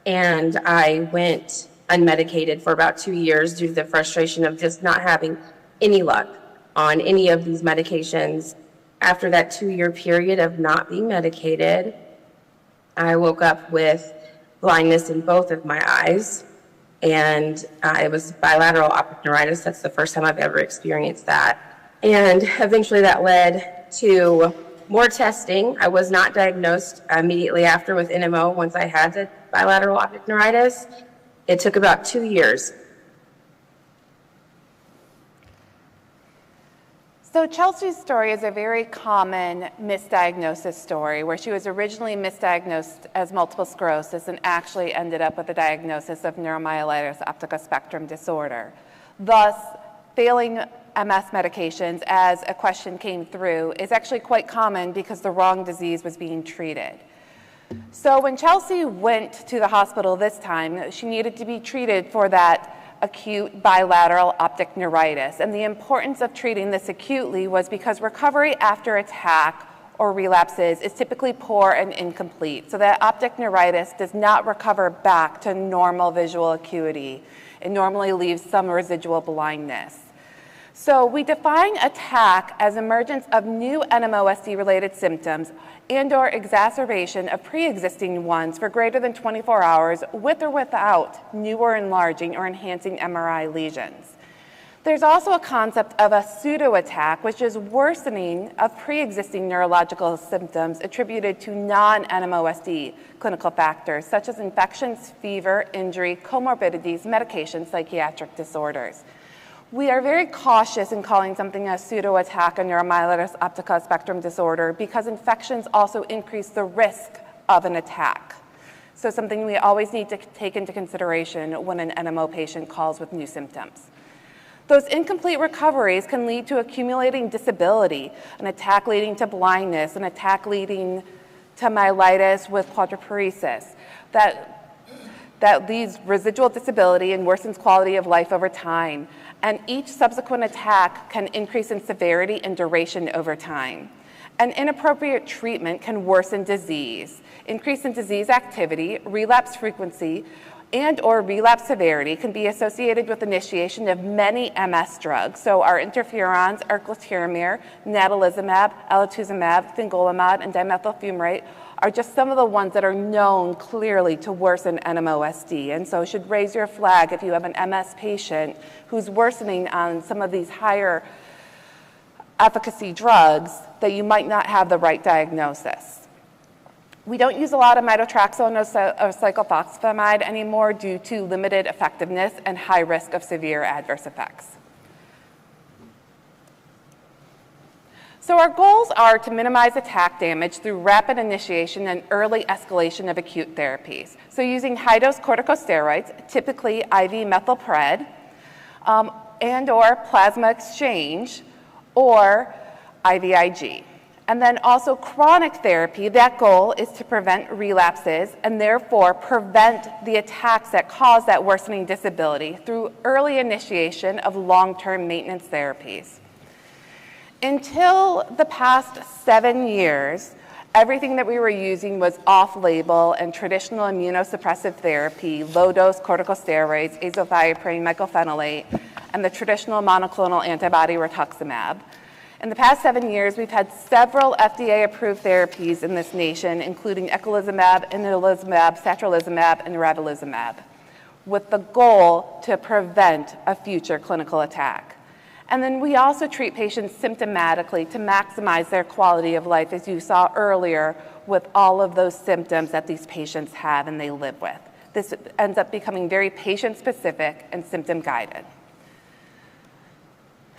And I went unmedicated for about 2 years due to the frustration of just not having any luck on any of these medications. After that 2-year period of not being medicated, I woke up with blindness in both of my eyes, and it was bilateral optic neuritis. That's the first time I've ever experienced that. And eventually that led to more testing. I was not diagnosed immediately after with NMO once I had the bilateral optic neuritis. It took about 2 years. So Chelsea's story is a very common misdiagnosis story where she was originally misdiagnosed as multiple sclerosis and actually ended up with a diagnosis of neuromyelitis optica spectrum disorder. Thus, failing MS medications, as a question came through, is actually quite common because the wrong disease was being treated. So when Chelsea went to the hospital this time, she needed to be treated for that acute bilateral optic neuritis. And the importance of treating this acutely was because recovery after attack or relapses is typically poor and incomplete. So that optic neuritis does not recover back to normal visual acuity. It normally leaves some residual blindness. So we define attack as emergence of new NMOSD-related symptoms and/or exacerbation of pre-existing ones for greater than 24 hours with or without new or enlarging or enhancing MRI lesions. There's also a concept of a pseudo-attack, which is worsening of pre-existing neurological symptoms attributed to non-NMOSD clinical factors, such as infections, fever, injury, comorbidities, medication, psychiatric disorders. We are very cautious in calling something a pseudo-attack, a neuromyelitis optica spectrum disorder, because infections also increase the risk of an attack. So something we always need to take into consideration when an NMO patient calls with new symptoms. Those incomplete recoveries can lead to accumulating disability, an attack leading to blindness, an attack leading to myelitis with quadriparesis. That leaves residual disability and worsens quality of life over time. And each subsequent attack can increase in severity and duration over time. And inappropriate treatment can worsen disease, increase in disease activity, relapse frequency, and or relapse severity can be associated with initiation of many MS drugs. So our interferons, arcloteramir, natalizumab, alatuzumab, fingolimod, and dimethylfumarate are just some of the ones that are known clearly to worsen NMOSD. And so should raise your flag if you have an MS patient who's worsening on some of these higher efficacy drugs that you might not have the right diagnosis. We don't use a lot of mitotrexate or cyclophosphamide anymore due to limited effectiveness and high risk of severe adverse effects. So our goals are to minimize attack damage through rapid initiation and early escalation of acute therapies. So using high-dose corticosteroids, typically IV methylpred, and or plasma exchange, or IVIG. And then also chronic therapy, that goal is to prevent relapses and therefore prevent the attacks that cause that worsening disability through early initiation of long-term maintenance therapies. Until the past 7 years, everything that we were using was off-label and traditional immunosuppressive therapy, low-dose corticosteroids, azathioprine, mycophenolate, and the traditional monoclonal antibody rituximab. In the past 7 years, we've had several FDA-approved therapies in this nation, including eculizumab, inotuzumab, satralizumab, and ravulizumab, with the goal to prevent a future clinical attack. And then we also treat patients symptomatically to maximize their quality of life, as you saw earlier, with all of those symptoms that these patients have and they live with. This ends up becoming very patient-specific and symptom-guided.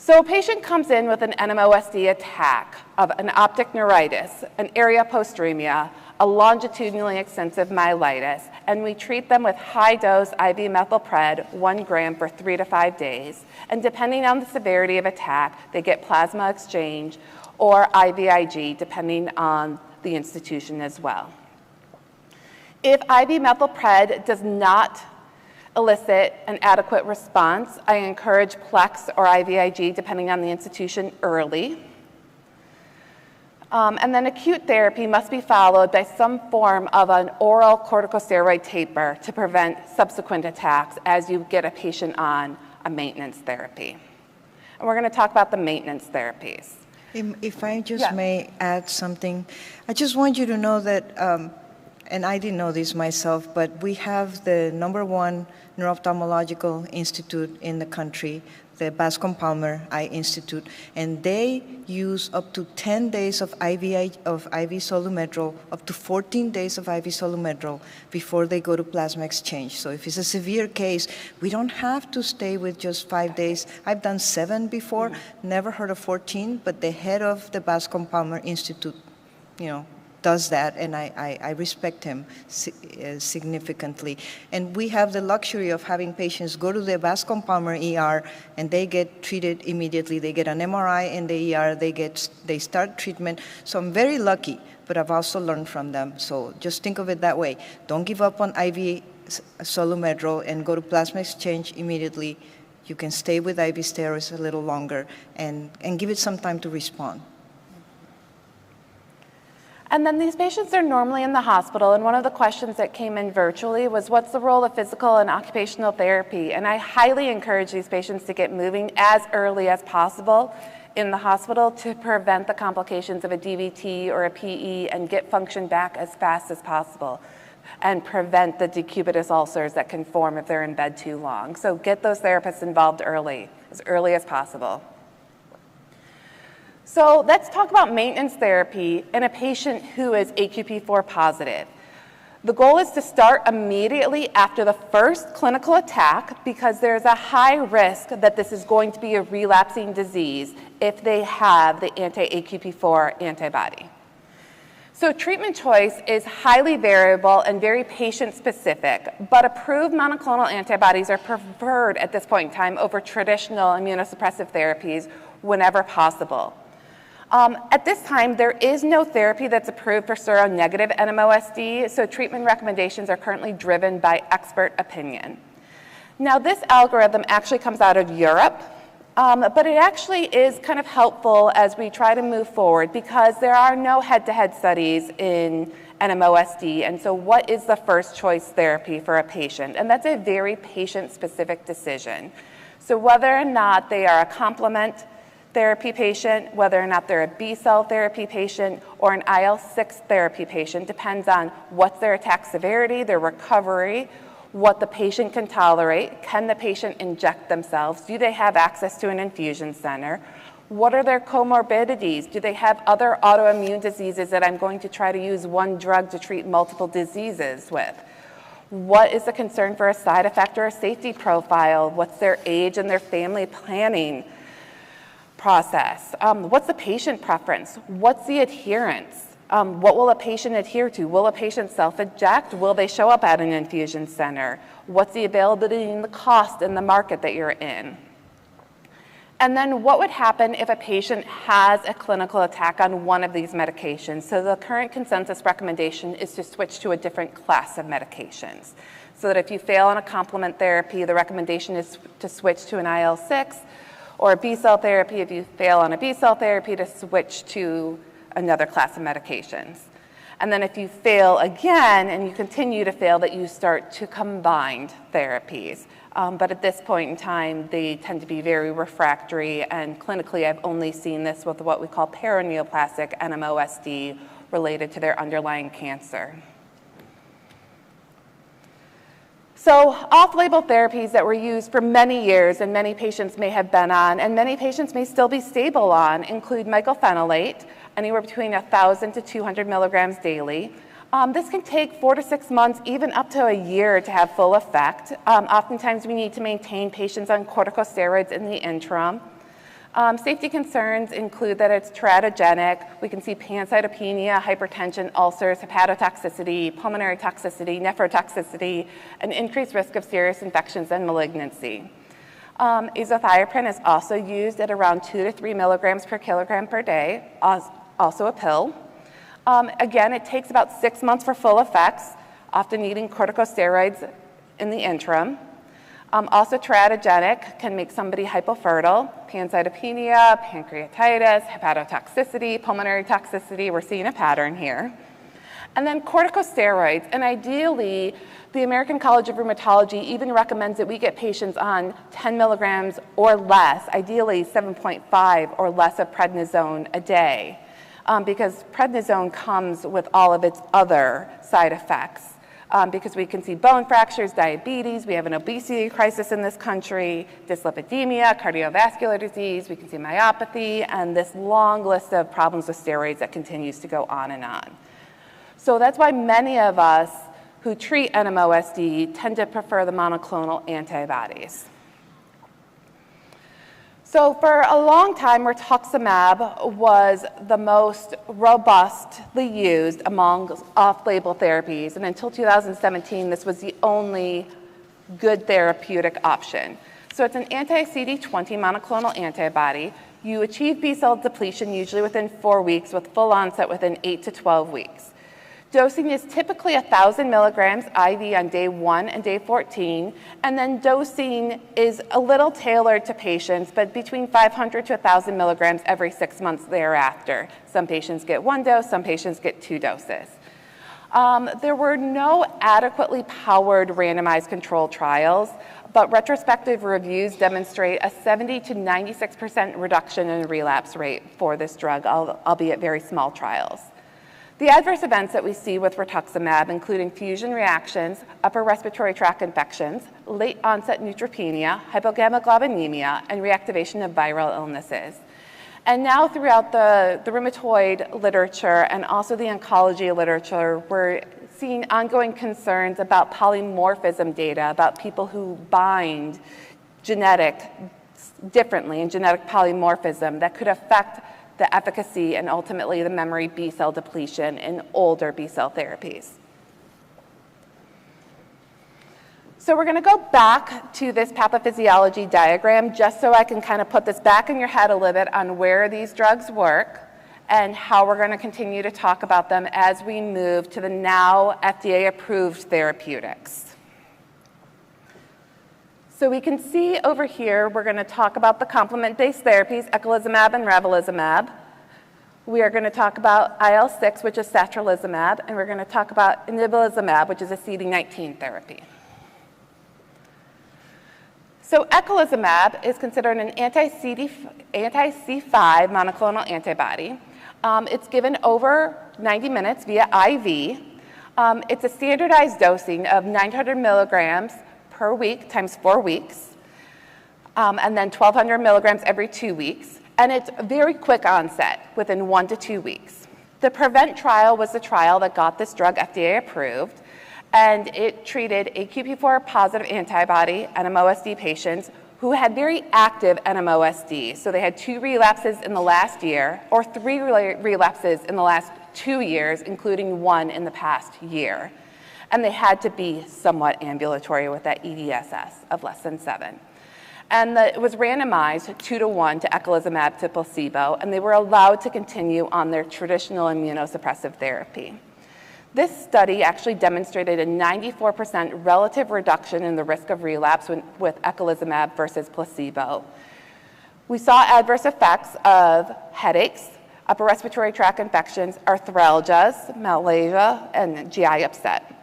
So a patient comes in with an NMOSD attack of an optic neuritis, an area postremia, a longitudinally extensive myelitis, and we treat them with high-dose IV methylpred, 1 gram for 3 to 5 days. And depending on the severity of attack, they get plasma exchange or IVIG, depending on the institution as well. If IV methylpred does not elicit an adequate response, I encourage Plex or IVIG, depending on the institution, early. And then acute therapy must be followed by some form of an oral corticosteroid taper to prevent subsequent attacks as you get a patient on a maintenance therapy. And we're going to talk about the maintenance therapies. If I just may add something, I just want you to know that, and I didn't know this myself, but we have the #1 neuro-ophthalmological institute in the country, the Bascom Palmer Eye Institute, and they use up to 10 days of IV Solu-Medrol, up to 14 days of IV Solu-Medrol before they go to plasma exchange. So if it's a severe case, we don't have to stay with just 5 days. I've done 7 before, never heard of 14, but the head of the Bascom Palmer Institute, does that, and I respect him significantly. And we have the luxury of having patients go to the Bascom Palmer ER, and they get treated immediately. They get an MRI in the ER, they start treatment. So I'm very lucky, but I've also learned from them. So just think of it that way. Don't give up on IV Solu-Medrol and go to plasma exchange immediately. You can stay with IV steroids a little longer and give it some time to respond. And then these patients are normally in the hospital, and one of the questions that came in virtually was, what's the role of physical and occupational therapy? And I highly encourage these patients to get moving as early as possible in the hospital to prevent the complications of a DVT or a PE and get function back as fast as possible and prevent the decubitus ulcers that can form if they're in bed too long. So get those therapists involved early as possible. So let's talk about maintenance therapy in a patient who is AQP4 positive. The goal is to start immediately after the first clinical attack because there's a high risk that this is going to be a relapsing disease if they have the anti-AQP4 antibody. So treatment choice is highly variable and very patient-specific, but approved monoclonal antibodies are preferred at this point in time over traditional immunosuppressive therapies whenever possible. At this time, there is no therapy that's approved for seronegative NMOSD, so treatment recommendations are currently driven by expert opinion. Now, this algorithm actually comes out of Europe, But it actually is kind of helpful as we try to move forward because there are no head-to-head studies in NMOSD, and so what is the first choice therapy for a patient? And that's a very patient-specific decision. So whether or not they are a complement therapy patient, whether or not they're a B-cell therapy patient or an IL-6 therapy patient, depends on what's their attack severity, their recovery, what the patient can tolerate. Can the patient inject themselves? Do they have access to an infusion center? What are their comorbidities? Do they have other autoimmune diseases that I'm going to try to use one drug to treat multiple diseases with? What is the concern for a side effect or a safety profile? What's their age and their family planning process? What's the patient preference? What's the adherence? What will a patient adhere to? Will a patient self-inject? Will they show up at an infusion center? What's the availability and the cost in the market that you're in? And then what would happen if a patient has a clinical attack on one of these medications? So the current consensus recommendation is to switch to a different class of medications. So that if you fail on a complement therapy, the recommendation is to switch to an IL-6, or a B-cell therapy, if you fail on a B-cell therapy, to switch to another class of medications. And then if you fail again and you continue to fail, that you start to combine therapies. But at this point in time, they tend to be very refractory, and clinically I've only seen this with what we call paraneoplastic NMOSD related to their underlying cancer. So off-label therapies that were used for many years and many patients may have been on and many patients may still be stable on include mycophenolate, anywhere between 1,000 to 200 milligrams daily. This can take 4 to 6 months, even up to a year to have full effect. Oftentimes we need to maintain patients on corticosteroids in the interim. Safety concerns include that it's teratogenic. We can see pancytopenia, hypertension, ulcers, hepatotoxicity, pulmonary toxicity, nephrotoxicity, an increased risk of serious infections and malignancy. Azathioprine is also used at around 2 to 3 milligrams per kilogram per day, also a pill. Again, it takes about 6 months for full effects, often needing corticosteroids in the interim. Also teratogenic can make somebody hypofertile, pancytopenia, pancreatitis, hepatotoxicity, pulmonary toxicity. We're seeing a pattern here. And then corticosteroids, and ideally, the American College of Rheumatology even recommends that we get patients on 10 milligrams or less, ideally 7.5 or less of prednisone a day, because prednisone comes with all of its other side effects. Because we can see bone fractures, diabetes, we have an obesity crisis in this country, dyslipidemia, cardiovascular disease, we can see myopathy, and this long list of problems with steroids that continues to go on and on. So that's why many of us who treat NMOSD tend to prefer the monoclonal antibodies. So for a long time, rituximab was the most robustly used among off-label therapies, and until 2017, this was the only good therapeutic option. So it's an anti-CD20 monoclonal antibody. You achieve B-cell depletion usually within 4 weeks, with full onset within 8 to 12 weeks. Dosing is typically 1,000 milligrams IV on day 1 and day 14, and then dosing is a little tailored to patients, but between 500 to 1,000 milligrams every 6 months thereafter. Some patients get 1 dose, some patients get 2 doses. There were no adequately powered randomized controlled trials, but retrospective reviews demonstrate a 70 to 96% reduction in relapse rate for this drug, albeit very small trials. The adverse events that we see with rituximab include infusion reactions, upper respiratory tract infections, late onset neutropenia, hypogammaglobulinemia, and reactivation of viral illnesses. And now throughout the rheumatoid literature and also the oncology literature, we're seeing ongoing concerns about polymorphism data, about people who bind differently in genetic polymorphism that could affect the efficacy and ultimately the memory B-cell depletion in older B-cell therapies. So we're going to go back to this pathophysiology diagram just so I can kind of put this back in your head a little bit on where these drugs work and how we're going to continue to talk about them as we move to the now FDA-approved therapeutics. So we can see over here, we're going to talk about the complement-based therapies, eculizumab and ravulizumab. We are going to talk about IL-6, which is satralizumab, and we're going to talk about inebilizumab, which is a CD19 therapy. So eculizumab is considered an anti-C5 monoclonal antibody. It's given over 90 minutes via IV. It's a standardized dosing of 900 milligrams per week times 4 weeks, and then 1,200 milligrams every 2 weeks. And it's very quick onset, within 1 to 2 weeks. The PREVENT trial was the trial that got this drug FDA approved, and it treated HCP4 positive antibody NMOSD patients who had very active NMOSD. So they had 2 relapses in the last year, or 3 relapses in the last 2 years, including 1 in the past year. And they had to be somewhat ambulatory with that EDSS of less than 7. And it was randomized 2-to-1 to eculizumab to placebo, and they were allowed to continue on their traditional immunosuppressive therapy. This study actually demonstrated a 94% relative reduction in the risk of relapse with eculizumab versus placebo. We saw adverse effects of headaches, upper respiratory tract infections, arthralgias, malaise, and GI upset.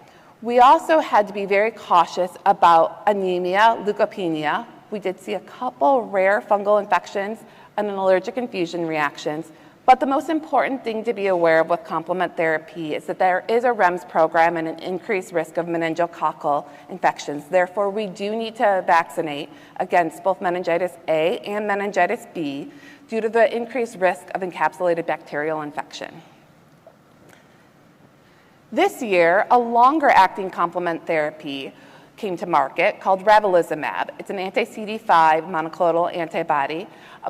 We also had to be very cautious about anemia, leukopenia. We did see a couple rare fungal infections and an allergic infusion reactions. But the most important thing to be aware of with complement therapy is that there is a REMS program and an increased risk of meningococcal infections. Therefore, we do need to vaccinate against both meningitis A and meningitis B due to the increased risk of encapsulated bacterial infection. This year, a longer-acting complement therapy came to market called ravulizumab. It's an anti-CD5 monoclonal antibody,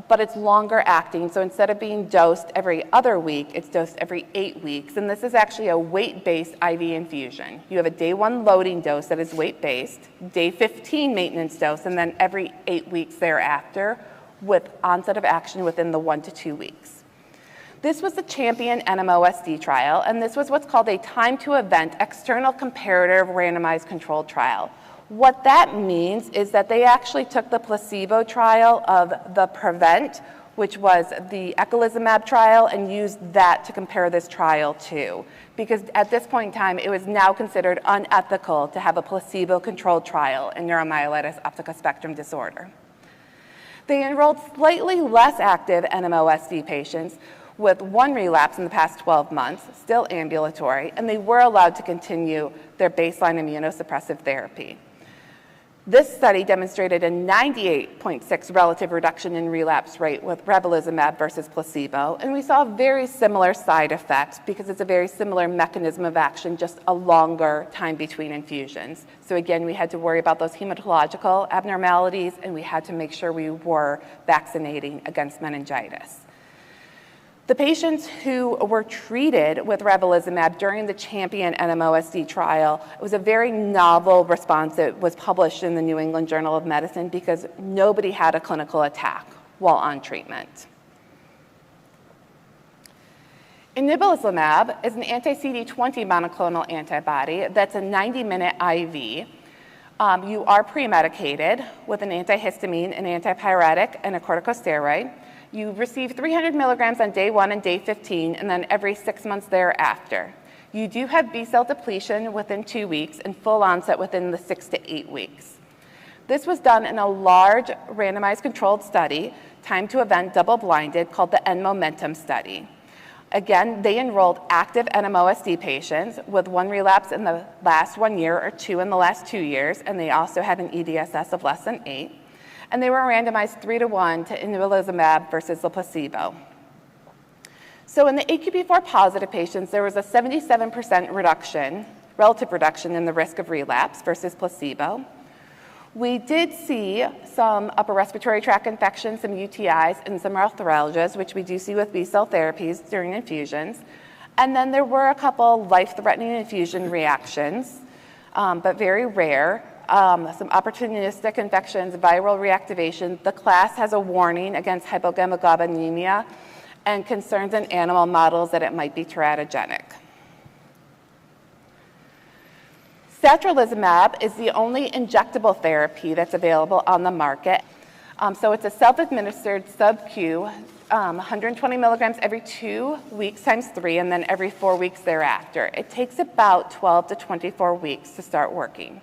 but it's longer acting. So instead of being dosed every other week, it's dosed every 8 weeks. And this is actually a weight-based IV infusion. You have a day 1 loading dose that is weight-based, day 15 maintenance dose, and then every 8 weeks thereafter with onset of action within the 1 to 2 weeks. This was the CHAMPION NMOSD trial, and this was what's called a time-to-event external comparative randomized controlled trial. What that means is that they actually took the placebo trial of the PREVENT, which was the eculizumab trial, and used that to compare this trial to. Because at this point in time, it was now considered unethical to have a placebo-controlled trial in neuromyelitis optica spectrum disorder. They enrolled slightly less active NMOSD patients with 1 relapse in the past 12 months, still ambulatory, and they were allowed to continue their baseline immunosuppressive therapy. This study demonstrated a 98.6 relative reduction in relapse rate with ravulizumab versus placebo, and we saw very similar side effects because it's a very similar mechanism of action, just a longer time between infusions. So again, we had to worry about those hematological abnormalities, and we had to make sure we were vaccinating against meningitis. The patients who were treated with ravulizumab during the CHAMPION NMOSD trial, it was a very novel response that was published in the New England Journal of Medicine because nobody had a clinical attack while on treatment. Inebilizumab is an anti-CD20 monoclonal antibody that's a 90-minute IV. You are pre-medicated with an antihistamine, an antipyretic, and a corticosteroid. You receive 300 milligrams on day 1 and day 15, and then every 6 months thereafter. You do have B-cell depletion within 2 weeks and full onset within the 6 to 8 weeks. This was done in a large randomized controlled study, time to event double-blinded, called the NMOMentum study. Again, they enrolled active NMOSD patients with 1 relapse in the last 1 year or 2 in the last 2 years, and they also had an EDSS of less than 8. And they were randomized 3-to-1 to inebilizumab versus the placebo. So in the HCP4 positive patients, there was a 77% reduction, relative reduction in the risk of relapse versus placebo. We did see some upper respiratory tract infections, some UTIs, and some arthralgias, which we do see with B-cell therapies during infusions. And then there were a couple life-threatening infusion reactions, but very rare. Some opportunistic infections, viral reactivation. The class has a warning against hypogammaglobulinemia and concerns in animal models that it might be teratogenic. Satralizumab is the only injectable therapy that's available on the market. So it's a self-administered sub-Q, 120 milligrams every 2 weeks times 3, and then every 4 weeks thereafter. It takes about 12 to 24 weeks to start working.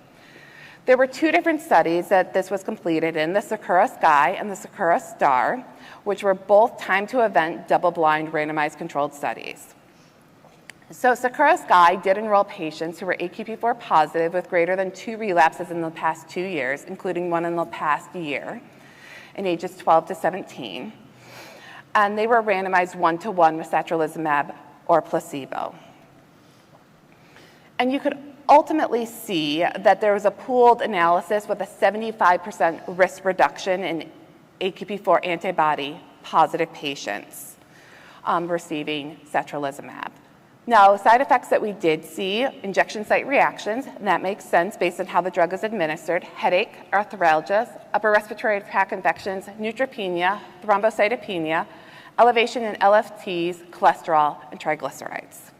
There were 2 different studies that this was completed in, the Sakura Sky and the Sakura Star, which were both time-to-event, double-blind, randomized controlled studies. So Sakura Sky did enroll patients who were AQP4 positive with greater than 2 relapses in the past 2 years, including 1 in the past year, in ages 12 to 17. And they were randomized 1-to-1 with satralizumab or placebo. And you could ultimately see that there was a pooled analysis with a 75% risk reduction in AQP4 antibody positive patients receiving satralizumab. Now, side effects that we did see, injection site reactions, and that makes sense based on how the drug is administered, headache, arthralgias, upper respiratory tract infections, neutropenia, thrombocytopenia, elevation in LFTs, cholesterol, and triglycerides.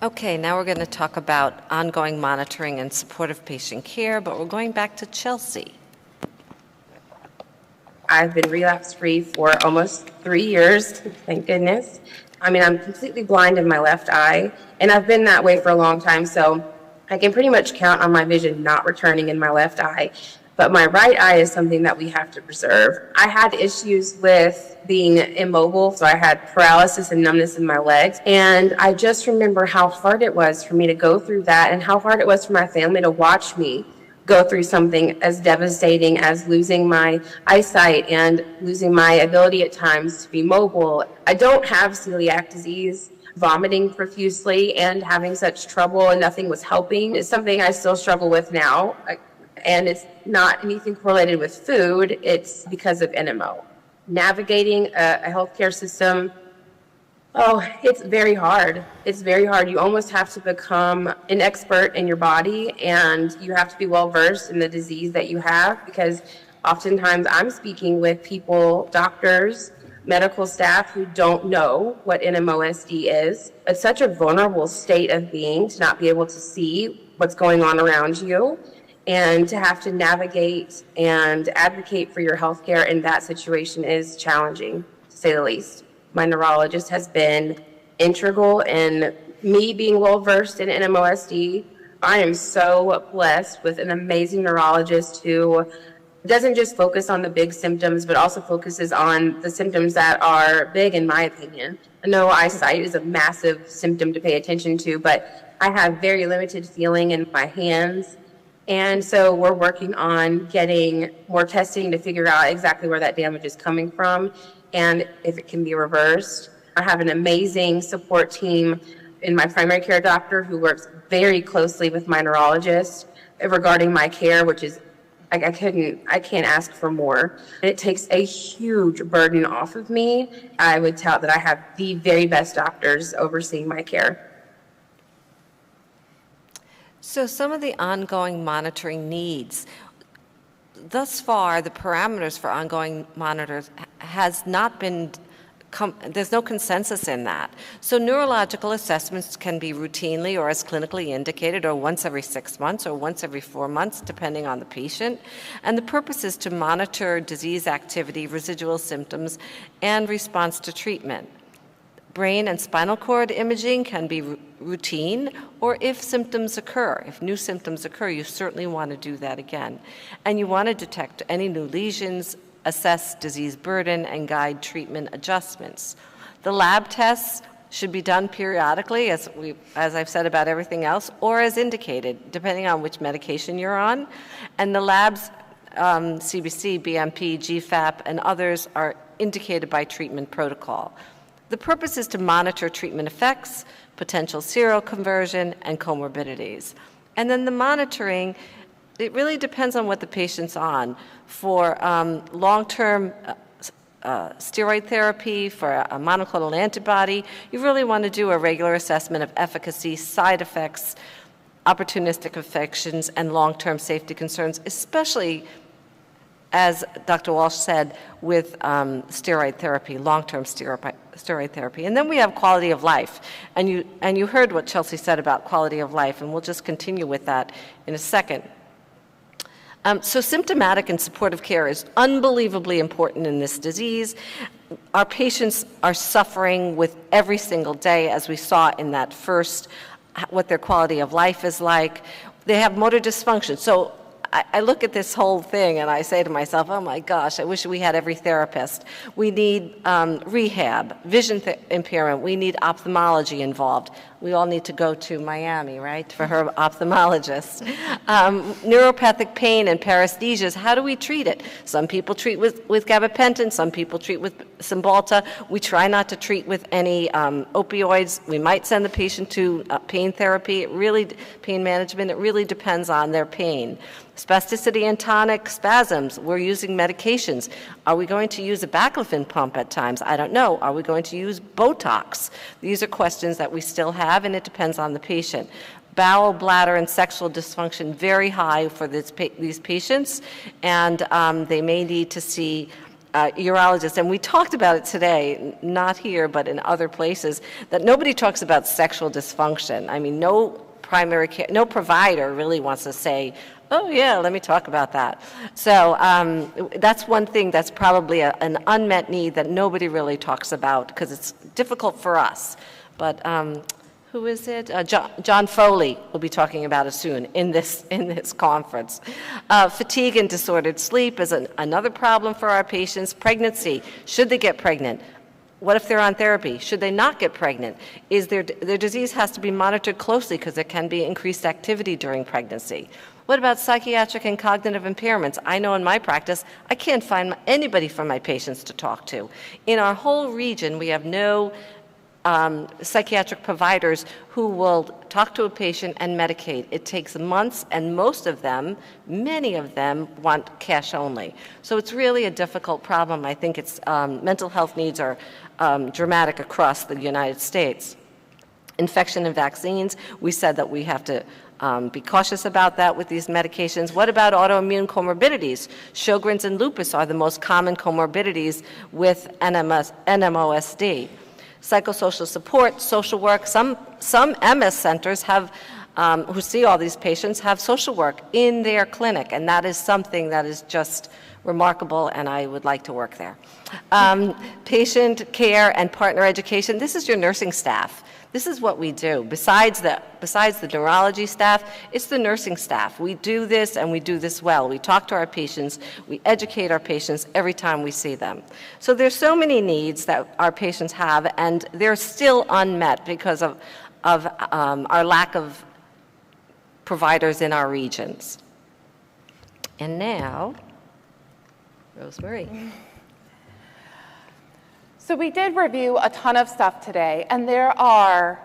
Okay, now we're going to talk about ongoing monitoring and supportive patient care, but we're going back to Chelsea. I've been relapse-free for almost 3 years, thank goodness. I mean, I'm completely blind in my left eye, and I've been that way for a long time, so I can pretty much count on my vision not returning in my left eye. But my right eye is something that we have to preserve. I had issues with being immobile, so I had paralysis and numbness in my legs, and I just remember how hard it was for me to go through that and how hard it was for my family to watch me go through something as devastating as losing my eyesight and losing my ability at times to be mobile. I don't have celiac disease. Vomiting profusely and having such trouble and nothing was helping is something I still struggle with now. And it's not anything correlated with food, it's because of NMO. Navigating a healthcare system, it's very hard. It's very hard. You almost have to become an expert in your body, and you have to be well-versed in the disease that you have, because oftentimes I'm speaking with people, doctors, medical staff, who don't know what NMOSD is. It's such a vulnerable state of being to not be able to see what's going on around you, and to have to navigate and advocate for your healthcare in that situation is challenging, to say the least. My neurologist has been integral in me being well-versed in NMOSD. I am so blessed with an amazing neurologist who doesn't just focus on the big symptoms, but also focuses on the symptoms that are big, in my opinion. I know eyesight is a massive symptom to pay attention to, but I have very limited feeling in my hands. And so we're working on getting more testing to figure out exactly where that damage is coming from and if it can be reversed. I have an amazing support team in my primary care doctor who works very closely with my neurologist regarding my care, which is, I can't ask for more. It takes a huge burden off of me. I would tout that I have the very best doctors overseeing my care. So some of the ongoing monitoring needs. Thus far, the parameters for ongoing monitors has not been, there's no consensus in that. So neurological assessments can be routinely or as clinically indicated, or once every 6 months or once every 4 months, depending on the patient. And the purpose is to monitor disease activity, residual symptoms, and response to treatment. Brain and spinal cord imaging can be routine, or if symptoms occur, if new symptoms occur, you certainly want to do that again. And you want to detect any new lesions, assess disease burden, and guide treatment adjustments. The lab tests should be done periodically, as I've said about everything else, or as indicated, depending on which medication you're on. And the labs, CBC, BMP, GFAP, and others are indicated by treatment protocol. The purpose is to monitor treatment effects, potential seroconversion, and comorbidities. And then the monitoring, it really depends on what the patient's on. For long-term steroid therapy, for a monoclonal antibody, you really want to do a regular assessment of efficacy, side effects, opportunistic infections, and long-term safety concerns, especially as Dr. Walsh said, with steroid therapy, long-term steroid therapy. And then we have quality of life. And you heard what Chelsea said about quality of life, and we'll just continue with that in a second. So symptomatic and supportive care is unbelievably important in this disease. Our patients are suffering with every single day, as we saw in that first, what their quality of life is like. They have motor dysfunction. So I look at this whole thing and I say to myself, oh my gosh, I wish we had every therapist. We need rehab, vision impairment. We need ophthalmology involved. We all need to go to Miami, right, for her ophthalmologist. Neuropathic pain and paresthesias, how do we treat it? Some people treat with gabapentin, some people treat with Cymbalta. We try not to treat with any opioids. We might send the patient to pain therapy, pain management. It really depends on their pain. Spasticity and tonic spasms, we're using medications. Are we going to use a baclofen pump at times? I don't know. Are we going to use Botox? These are questions that we still have, and it depends on the patient. Bowel, bladder, and sexual dysfunction, very high for these patients, and they may need to see urologists. And we talked about it today, not here, but in other places, that nobody talks about sexual dysfunction. I mean, no primary care, no provider really wants to say, oh yeah, let me talk about that. So that's one thing that's probably an unmet need that nobody really talks about because it's difficult for us. But who is it? John Foley will be talking about it soon in this conference. Fatigue and disordered sleep is another problem for our patients. Pregnancy, should they get pregnant? What if they're on therapy? Should they not get pregnant? Their disease has to be monitored closely because there can be increased activity during pregnancy. What about psychiatric and cognitive impairments? I know in my practice, I can't find anybody from my patients to talk to. In our whole region, we have no psychiatric providers who will talk to a patient and medicate. It takes months, and many of them want cash only. So it's really a difficult problem. I think it's mental health needs are dramatic across the United States. Infection and vaccines, we said that we have to be cautious about that with these medications. What about autoimmune comorbidities? Sjogren's and lupus are the most common comorbidities with NMOSD. Psychosocial support, social work. Some MS centers have, who see all these patients, have social work in their clinic, and that is something that is just remarkable, and I would like to work there. Patient care and partner education. This is your nursing staff. This is what we do. Besides the neurology staff, it's the nursing staff. We do this, and we do this well. We talk to our patients. We educate our patients every time we see them. So there's so many needs that our patients have, and they're still unmet because of our lack of providers in our regions. And now, Rosemary. So we did review a ton of stuff today, and there are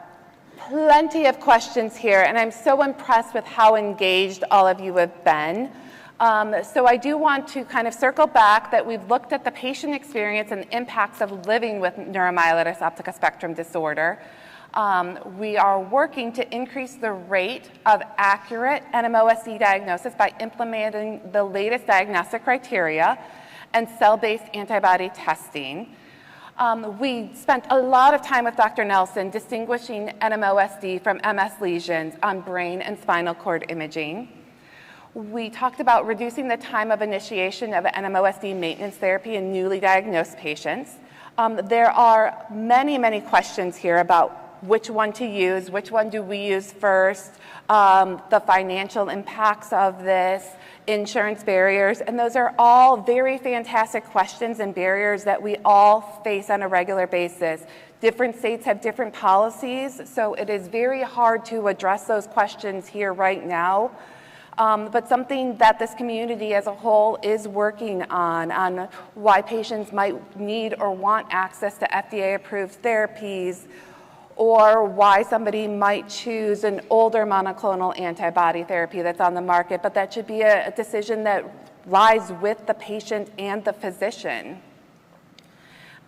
plenty of questions here, and I'm so impressed with how engaged all of you have been. So I do want to kind of circle back that we've looked at the patient experience and the impacts of living with neuromyelitis optica spectrum disorder. We are working to increase the rate of accurate NMOSD diagnosis by implementing the latest diagnostic criteria and cell-based antibody testing. We spent a lot of time with Dr. Nelson distinguishing NMOSD from MS lesions on brain and spinal cord imaging. We talked about reducing the time of initiation of NMOSD maintenance therapy in newly diagnosed patients. There are many, many questions here about which one to use, which one do we use first, the financial impacts of this, insurance barriers, and those are all very fantastic questions and barriers that we all face on a regular basis. Different states have different policies, so it is very hard to address those questions here right now. But something that this community as a whole is working on why patients might need or want access to FDA-approved therapies, or why somebody might choose an older monoclonal antibody therapy that's on the market, but that should be a decision that lies with the patient and the physician.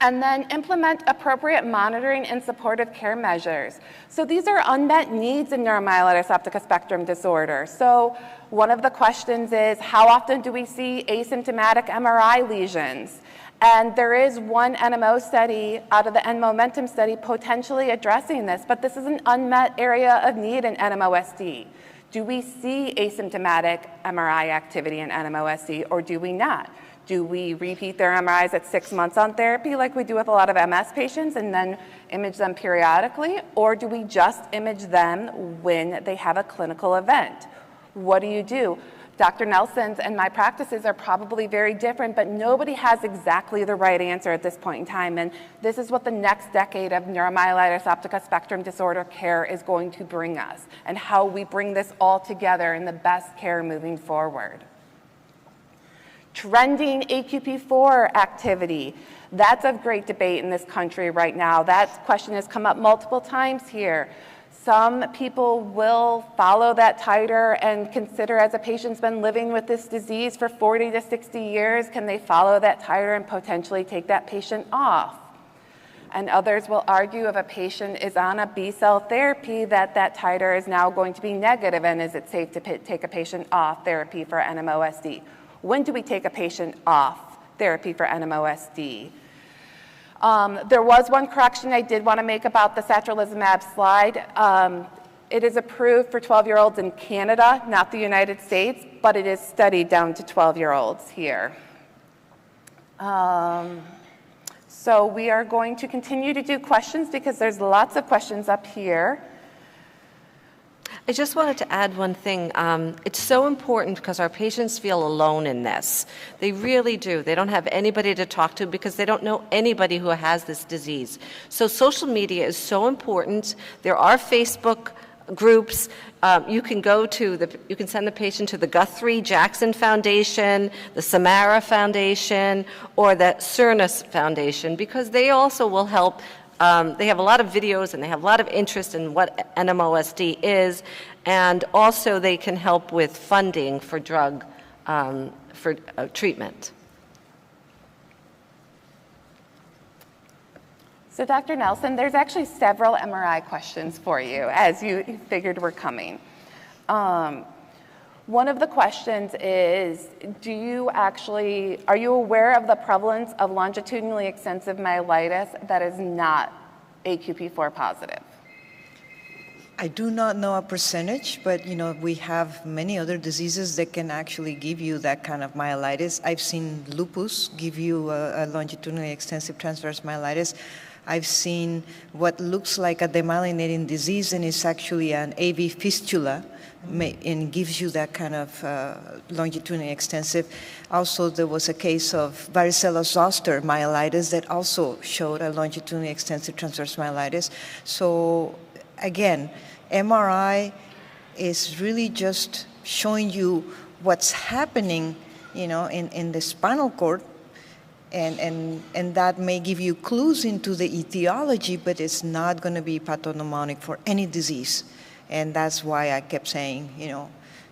And then implement appropriate monitoring and supportive care measures. So these are unmet needs in neuromyelitis optica spectrum disorder. So one of the questions is, how often do we see asymptomatic MRI lesions? And there is one NMO study out of the NMOmentum study potentially addressing this, but this is an unmet area of need in NMOSD. Do we see asymptomatic MRI activity in NMOSD, or do we not? Do we repeat their MRIs at 6 months on therapy like we do with a lot of MS patients and then image them periodically? Or do we just image them when they have a clinical event? What do you do? Dr. Nelson's and my practices are probably very different, but nobody has exactly the right answer at this point in time. And this is what the next decade of neuromyelitis optica spectrum disorder care is going to bring us, and how we bring this all together in the best care moving forward. Trending AQP4 activity. That's of great debate in this country right now. That question has come up multiple times here. Some people will follow that titer and consider, as a patient's been living with this disease for 40 to 60 years, can they follow that titer and potentially take that patient off? And others will argue if a patient is on a B-cell therapy that that titer is now going to be negative, and is it safe to take a patient off therapy for NMOSD? When do we take a patient off therapy for NMOSD? There was one correction I did want to make about the satralizumab slide. It is approved for 12-year-olds in Canada, not the United States, but it is studied down to 12-year-olds here. So we are going to continue to do questions because there's lots of questions up here. I just wanted to add one thing. It's so important because our patients feel alone in this. They really do. They don't have anybody to talk to because they don't know anybody who has this disease. So social media is so important. There are Facebook groups. You can send the patient to the Guthrie Jackson Foundation, the Samara Foundation, or the Cernus Foundation, because they also will help. They have a lot of videos and they have a lot of interest in what NMOSD is, and also they can help with funding for treatment. So Dr. Nelson, there's actually several MRI questions for you, as you figured were coming. One of the questions is, are you aware of the prevalence of longitudinally extensive myelitis that is not AQP4 positive? I do not know a percentage, but we have many other diseases that can actually give you that kind of myelitis. I've seen lupus give you a longitudinally extensive transverse myelitis. I've seen what looks like a demyelinating disease, and it's actually an AV fistula, and gives you that kind of longitudinally extensive. Also, there was a case of varicella zoster myelitis that also showed a longitudinally extensive transverse myelitis. So again, MRI is really just showing you what's happening, in the spinal cord, and that may give you clues into the etiology, but it's not going to be pathognomonic for any disease. And that's why I kept saying,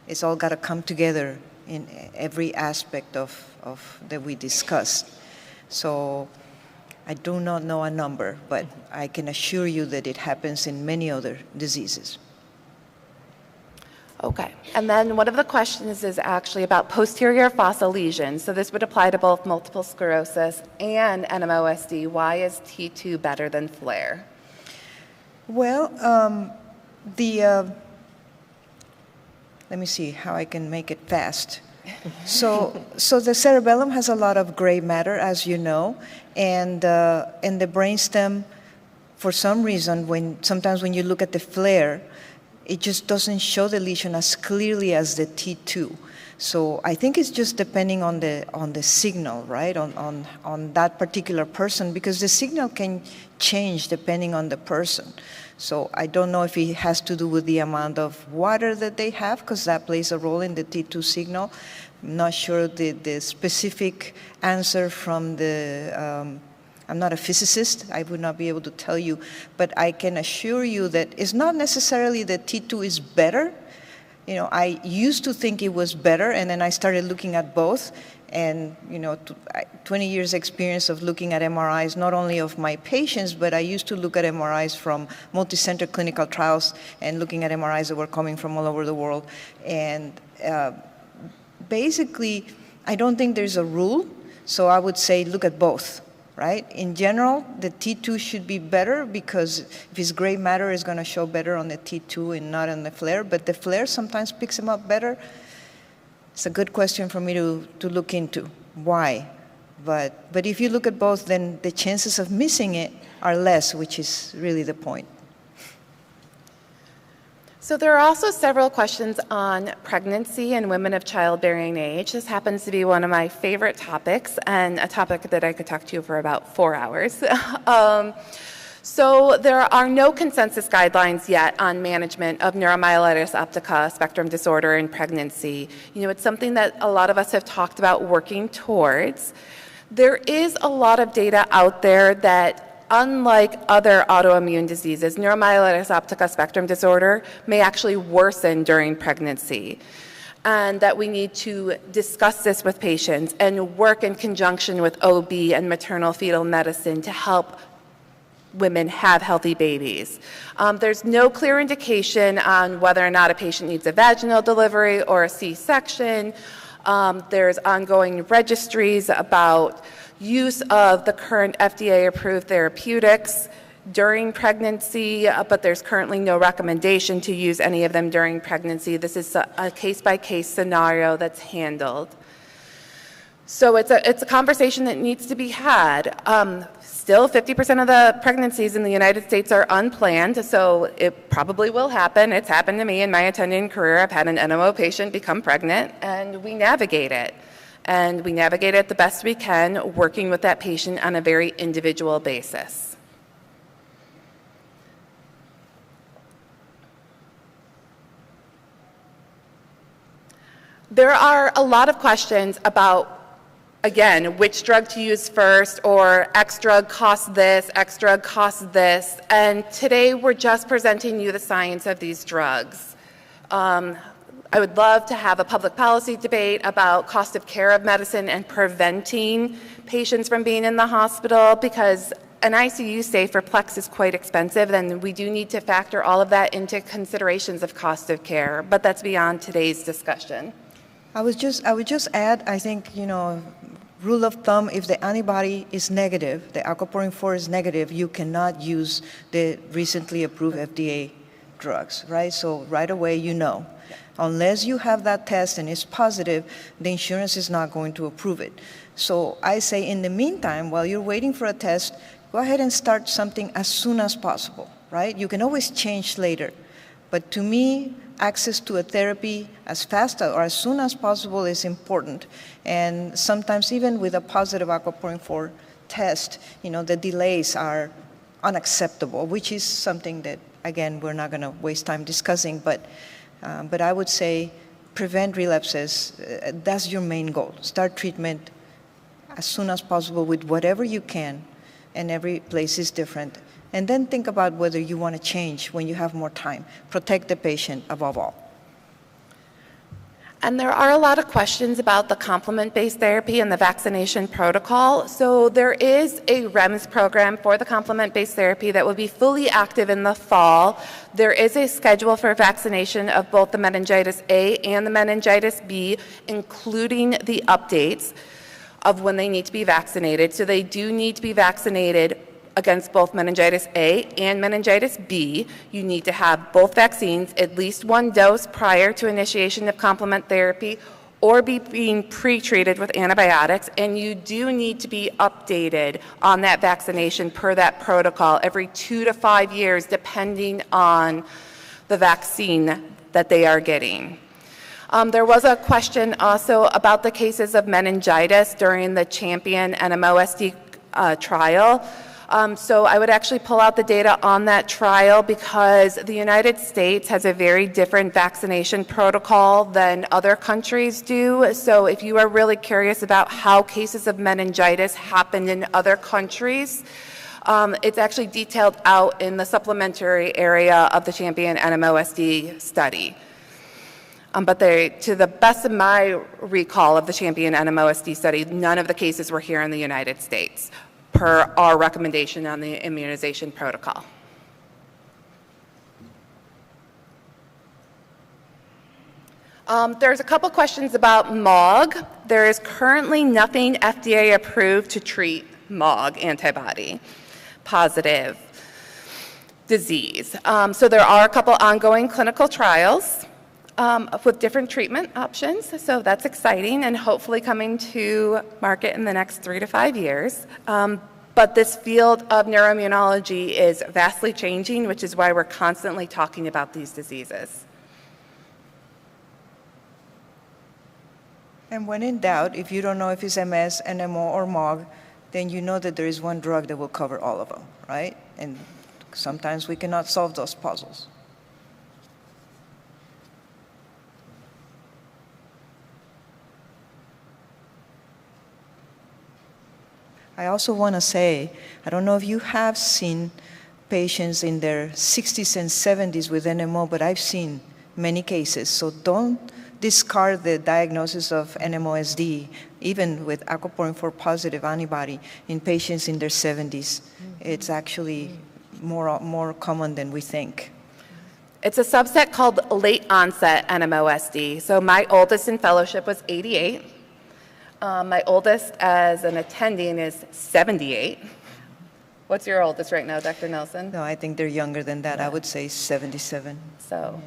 it's all got to come together in every aspect of that we discussed. So I do not know a number, but I can assure you that it happens in many other diseases. Okay, and then one of the questions is actually about posterior fossa lesions. So this would apply to both multiple sclerosis and NMOSD. Why is T2 better than FLAIR? Well, let me see how I can make it fast. So the cerebellum has a lot of gray matter, as you know, and the brainstem, for some reason, sometimes when you look at the FLAIR, it just doesn't show the lesion as clearly as the T2. So I think it's just depending on the signal, right, on that particular person, because the signal can change depending on the person. So I don't know if it has to do with the amount of water that they have, because that plays a role in the T2 signal. I'm not sure the specific answer from the, I'm not a physicist, I would not be able to tell you, but I can assure you that it's not necessarily that T2 is better, I used to think it was better, and then I started looking at both. And 20 years experience of looking at MRIs, not only of my patients, but I used to look at MRIs from multi-center clinical trials and looking at MRIs that were coming from all over the world. And basically, I don't think there's a rule, so I would say look at both. Right? In general, the T2 should be better because if it's gray matter, it's going to show better on the T2 and not on the flare. But the flare sometimes picks them up better. It's a good question for me to look into. Why? But if you look at both, then the chances of missing it are less, which is really the point. So there are also several questions on pregnancy and women of childbearing age. This happens to be one of my favorite topics and a topic that I could talk to you for about 4 hours. So there are no consensus guidelines yet on management of neuromyelitis optica spectrum disorder in pregnancy. It's something that a lot of us have talked about working towards. There is a lot of data out there that unlike other autoimmune diseases, neuromyelitis optica spectrum disorder may actually worsen during pregnancy, and that we need to discuss this with patients and work in conjunction with OB and maternal fetal medicine to help women have healthy babies. There's no clear indication on whether or not a patient needs a vaginal delivery or a C-section. There's ongoing registries about use of the current FDA-approved therapeutics during pregnancy, but there's currently no recommendation to use any of them during pregnancy. This is a case-by-case scenario that's handled. So it's a conversation that needs to be had. Still, 50% of the pregnancies in the United States are unplanned, so it probably will happen. It's happened to me in my attending career. I've had an NMO patient become pregnant, and we navigate it. And we navigate it the best we can, working with that patient on a very individual basis. There are a lot of questions about, again, which drug to use first, or X drug costs this, X drug costs this. And today we're just presenting you the science of these drugs. I would love to have a public policy debate about cost of care of medicine and preventing patients from being in the hospital, because an ICU stay for PLEX is quite expensive, and we do need to factor all of that into considerations of cost of care, but that's beyond today's discussion. I would just add, I think, rule of thumb, if the antibody is negative, the aquaporin 4 is negative, you cannot use the recently approved FDA drugs, right? So right away, unless you have that test and it's positive, the insurance is not going to approve it. So I say in the meantime, while you're waiting for a test, go ahead and start something as soon as possible, right? You can always change later. But to me, access to a therapy as fast or as soon as possible is important. And sometimes even with a positive aquaporin 4 test, the delays are unacceptable, which is something that, again, we're not going to waste time discussing. But I would say prevent relapses. That's your main goal. Start treatment as soon as possible with whatever you can, and every place is different. And then think about whether you want to change when you have more time. Protect the patient above all. And there are a lot of questions about the complement-based therapy and the vaccination protocol. So there is a REMS program for the complement-based therapy that will be fully active in the fall. There is a schedule for vaccination of both the meningitis A and the meningitis B, including the updates of when they need to be vaccinated. So they do need to be vaccinated against both meningitis A and meningitis B. You need to have both vaccines, at least one dose prior to initiation of complement therapy, or be being pre-treated with antibiotics, and you do need to be updated on that vaccination per that protocol every 2 to 5 years, depending on the vaccine that they are getting. There was a question also about the cases of meningitis during the CHAMPION NMOSD trial. So I would actually pull out the data on that trial because the United States has a very different vaccination protocol than other countries do. So if you are really curious about how cases of meningitis happened in other countries, it's actually detailed out in the supplementary area of the CHAMPION NMOSD study. But to the best of my recall of the Champion NMOSD study, none of the cases were here in the United States, per our recommendation on the immunization protocol. There's a couple questions about MOG. There is currently nothing FDA approved to treat MOG antibody positive disease. So there are a couple ongoing clinical trials with different treatment options. So that's exciting and hopefully coming to market in the next 3 to 5 years. But this field of neuroimmunology is vastly changing, which is why we're constantly talking about these diseases. And when in doubt, if you don't know if it's MS, NMO, or MOG, then you know that there is one drug that will cover all of them, right? And sometimes we cannot solve those puzzles. I also want to say, I don't know if you have seen patients in their 60s and 70s with NMO, but I've seen many cases. So don't discard the diagnosis of NMOSD, even with aquaporin-4 positive antibody in patients in their 70s. It's actually more common than we think. It's a subset called late onset NMOSD. So my oldest in fellowship was 88. My oldest as an attending is 78. What's your oldest right now, Dr. Nelson? No, I think they're younger than that. I would say 77. So,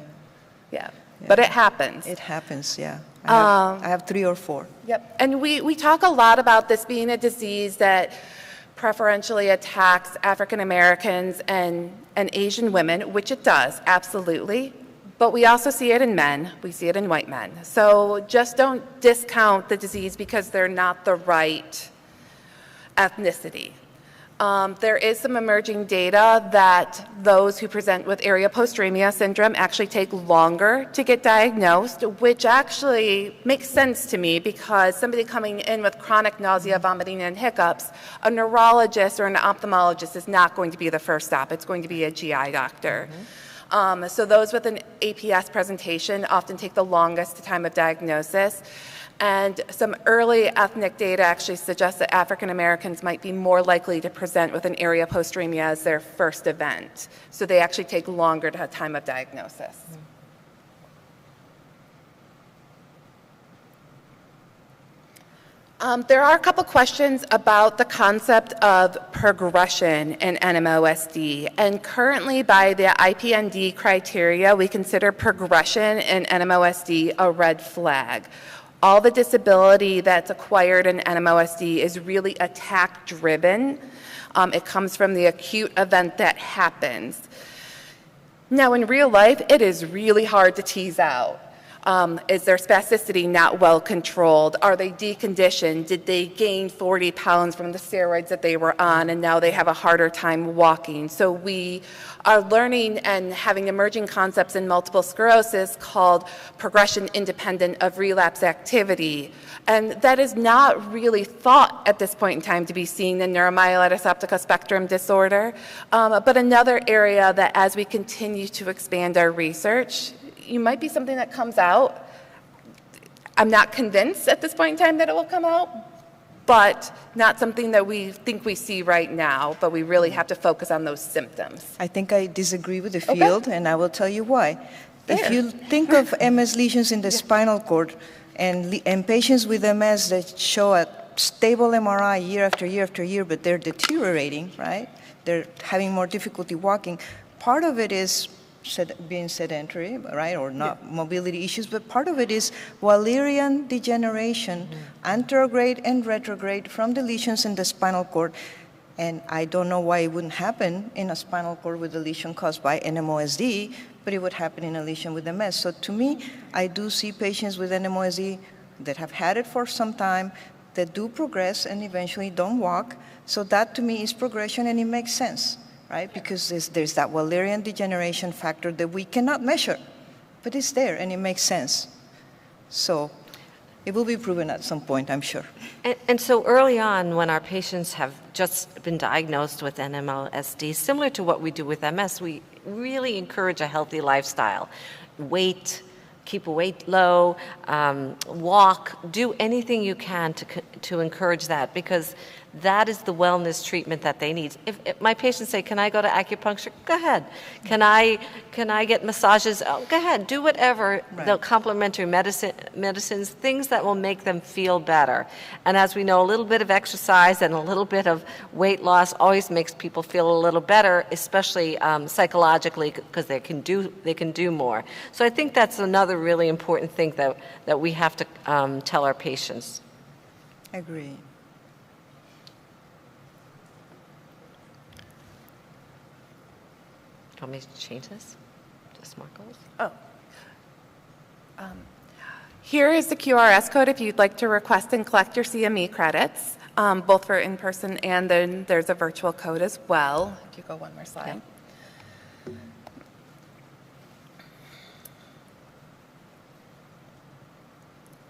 yeah. But it happens. It happens, yeah. I have 3 or 4. Yep. And we talk a lot about this being a disease that preferentially attacks African Americans and Asian women, which it does, absolutely. But we also see it in men. We see it in white men. So just don't discount the disease because they're not the right ethnicity. There is some emerging data that those who present with area-postremia syndrome actually take longer to get diagnosed, which actually makes sense to me because somebody coming in with chronic nausea, vomiting, and hiccups, a neurologist or an ophthalmologist is not going to be the first stop. It's going to be a GI doctor. So those with an APS presentation often take the longest time of diagnosis. And some early ethnic data actually suggests that African Americans might be more likely to present with an area-postremia as their first event. So they actually take longer to have time of diagnosis. There are a couple questions about the concept of progression in NMOSD. And currently, by the IPND criteria, we consider progression in NMOSD a red flag. All the disability that's acquired in NMOSD is really attack-driven. It comes from the acute event that happens. Now, in real life, it is really hard to tease out. Is their spasticity not well controlled? Are they deconditioned? Did they gain 40 pounds from the steroids that they were on and now they have a harder time walking? So we are learning and having emerging concepts in multiple sclerosis called progression independent of relapse activity. And that is not really thought at this point in time to be seen in neuromyelitis optica spectrum disorder. But another area that as we continue to expand our research, you might be something that comes out. I'm not convinced at this point in time that it will come out, but not something that we think we see right now, but we really have to focus on those symptoms. I think I disagree with the field, and I will tell you why. If you think of MS lesions in the spinal cord and patients with MS that show a stable MRI year after year after year, but they're deteriorating, right? They're having more difficulty walking. Part of it is being sedentary, right, or not mobility issues, but part of it is Wallerian degeneration, anterograde and retrograde from the lesions in the spinal cord. And I don't know why it wouldn't happen in a spinal cord with a lesion caused by NMOSD, but it would happen in a lesion with MS. So to me, I do see patients with NMOSD that have had it for some time, that do progress and eventually don't walk. So that to me is progression, and it makes sense. Right? Because there's that Wallerian degeneration factor that we cannot measure, but it's there and it makes sense. So it will be proven at some point, I'm sure. And so early on, when our patients have just been diagnosed with NMOSD, similar to what we do with MS, we really encourage a healthy lifestyle. Weight, keep weight low, walk, do anything you can to encourage that, because that is the wellness treatment that they need. If my patients say, can I go to acupuncture? Go ahead. Can I get massages? Oh, go ahead. Do whatever. Right. The complementary medicines, things that will make them feel better. And as we know, a little bit of exercise and a little bit of weight loss always makes people feel a little better, especially psychologically, because they can do more. So I think that's another really important thing that we have to tell our patients. Agree. Do you want me to change this to SMART goals? Oh. Here is the QRS code if you'd like to request and collect your CME credits, both for in-person and then there's a virtual code as well. If you go one more slide. Okay.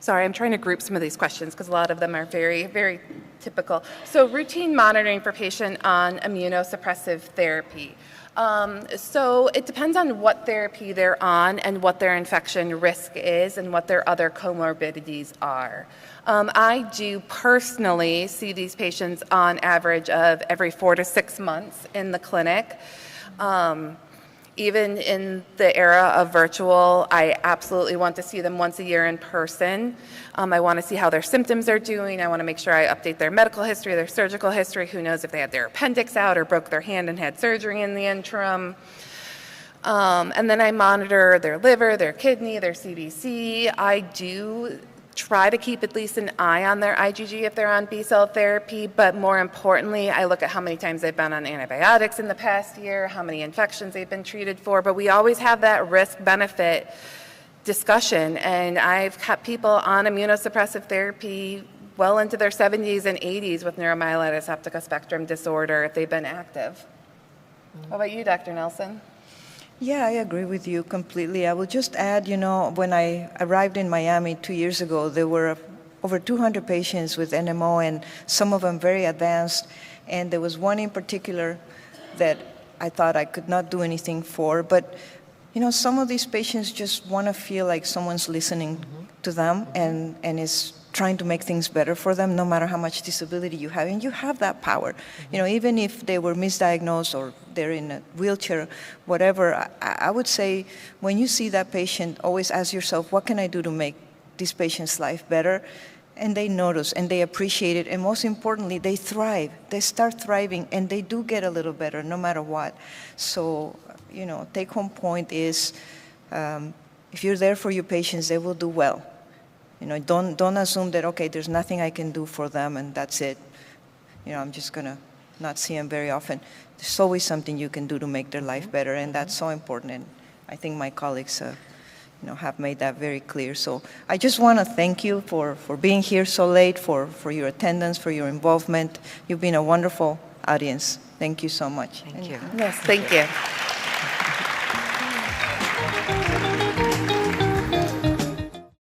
Sorry, I'm trying to group some of these questions because a lot of them are very, very typical. So routine monitoring for patient on immunosuppressive therapy. So it depends on what therapy they're on and what their infection risk is and what their other comorbidities are. I do personally see these patients on average of every 4 to 6 months in the clinic. Even in the era of virtual, I absolutely want to see them once a year in person. I want to see how their symptoms are doing. I want to make sure I update their medical history, their surgical history. Who knows if they had their appendix out or broke their hand and had surgery in the interim. And then I monitor their liver, their kidney, their CBC. I do try to keep at least an eye on their IgG if they're on B-cell therapy, but more importantly, I look at how many times they've been on antibiotics in the past year, how many infections they've been treated for, but we always have that risk-benefit discussion, and I've kept people on immunosuppressive therapy well into their 70s and 80s with neuromyelitis optica spectrum disorder if they've been active. What about you, Dr. Nelson? Yeah, I agree with you completely. I will just add, when I arrived in Miami 2 years ago, there were over 200 patients with NMO, and some of them very advanced. And there was one in particular that I thought I could not do anything for. But, some of these patients just want to feel like someone's listening to them and is trying to make things better for them, no matter how much disability you have. And you have that power. Even if they were misdiagnosed or they're in a wheelchair, whatever, I would say when you see that patient, always ask yourself, what can I do to make this patient's life better? And they notice and they appreciate it. And most importantly, they thrive. They start thriving and they do get a little better no matter what. So, take home point is if you're there for your patients, they will do well. Don't assume that, okay, there's nothing I can do for them and that's it. I'm just going to not see them very often. There's always something you can do to make their life better, and that's so important. And I think my colleagues have made that very clear. So I just want to thank you for being here so late, for your attendance, for your involvement. You've been a wonderful audience. Thank you so much. Thank you. Yes, thank you.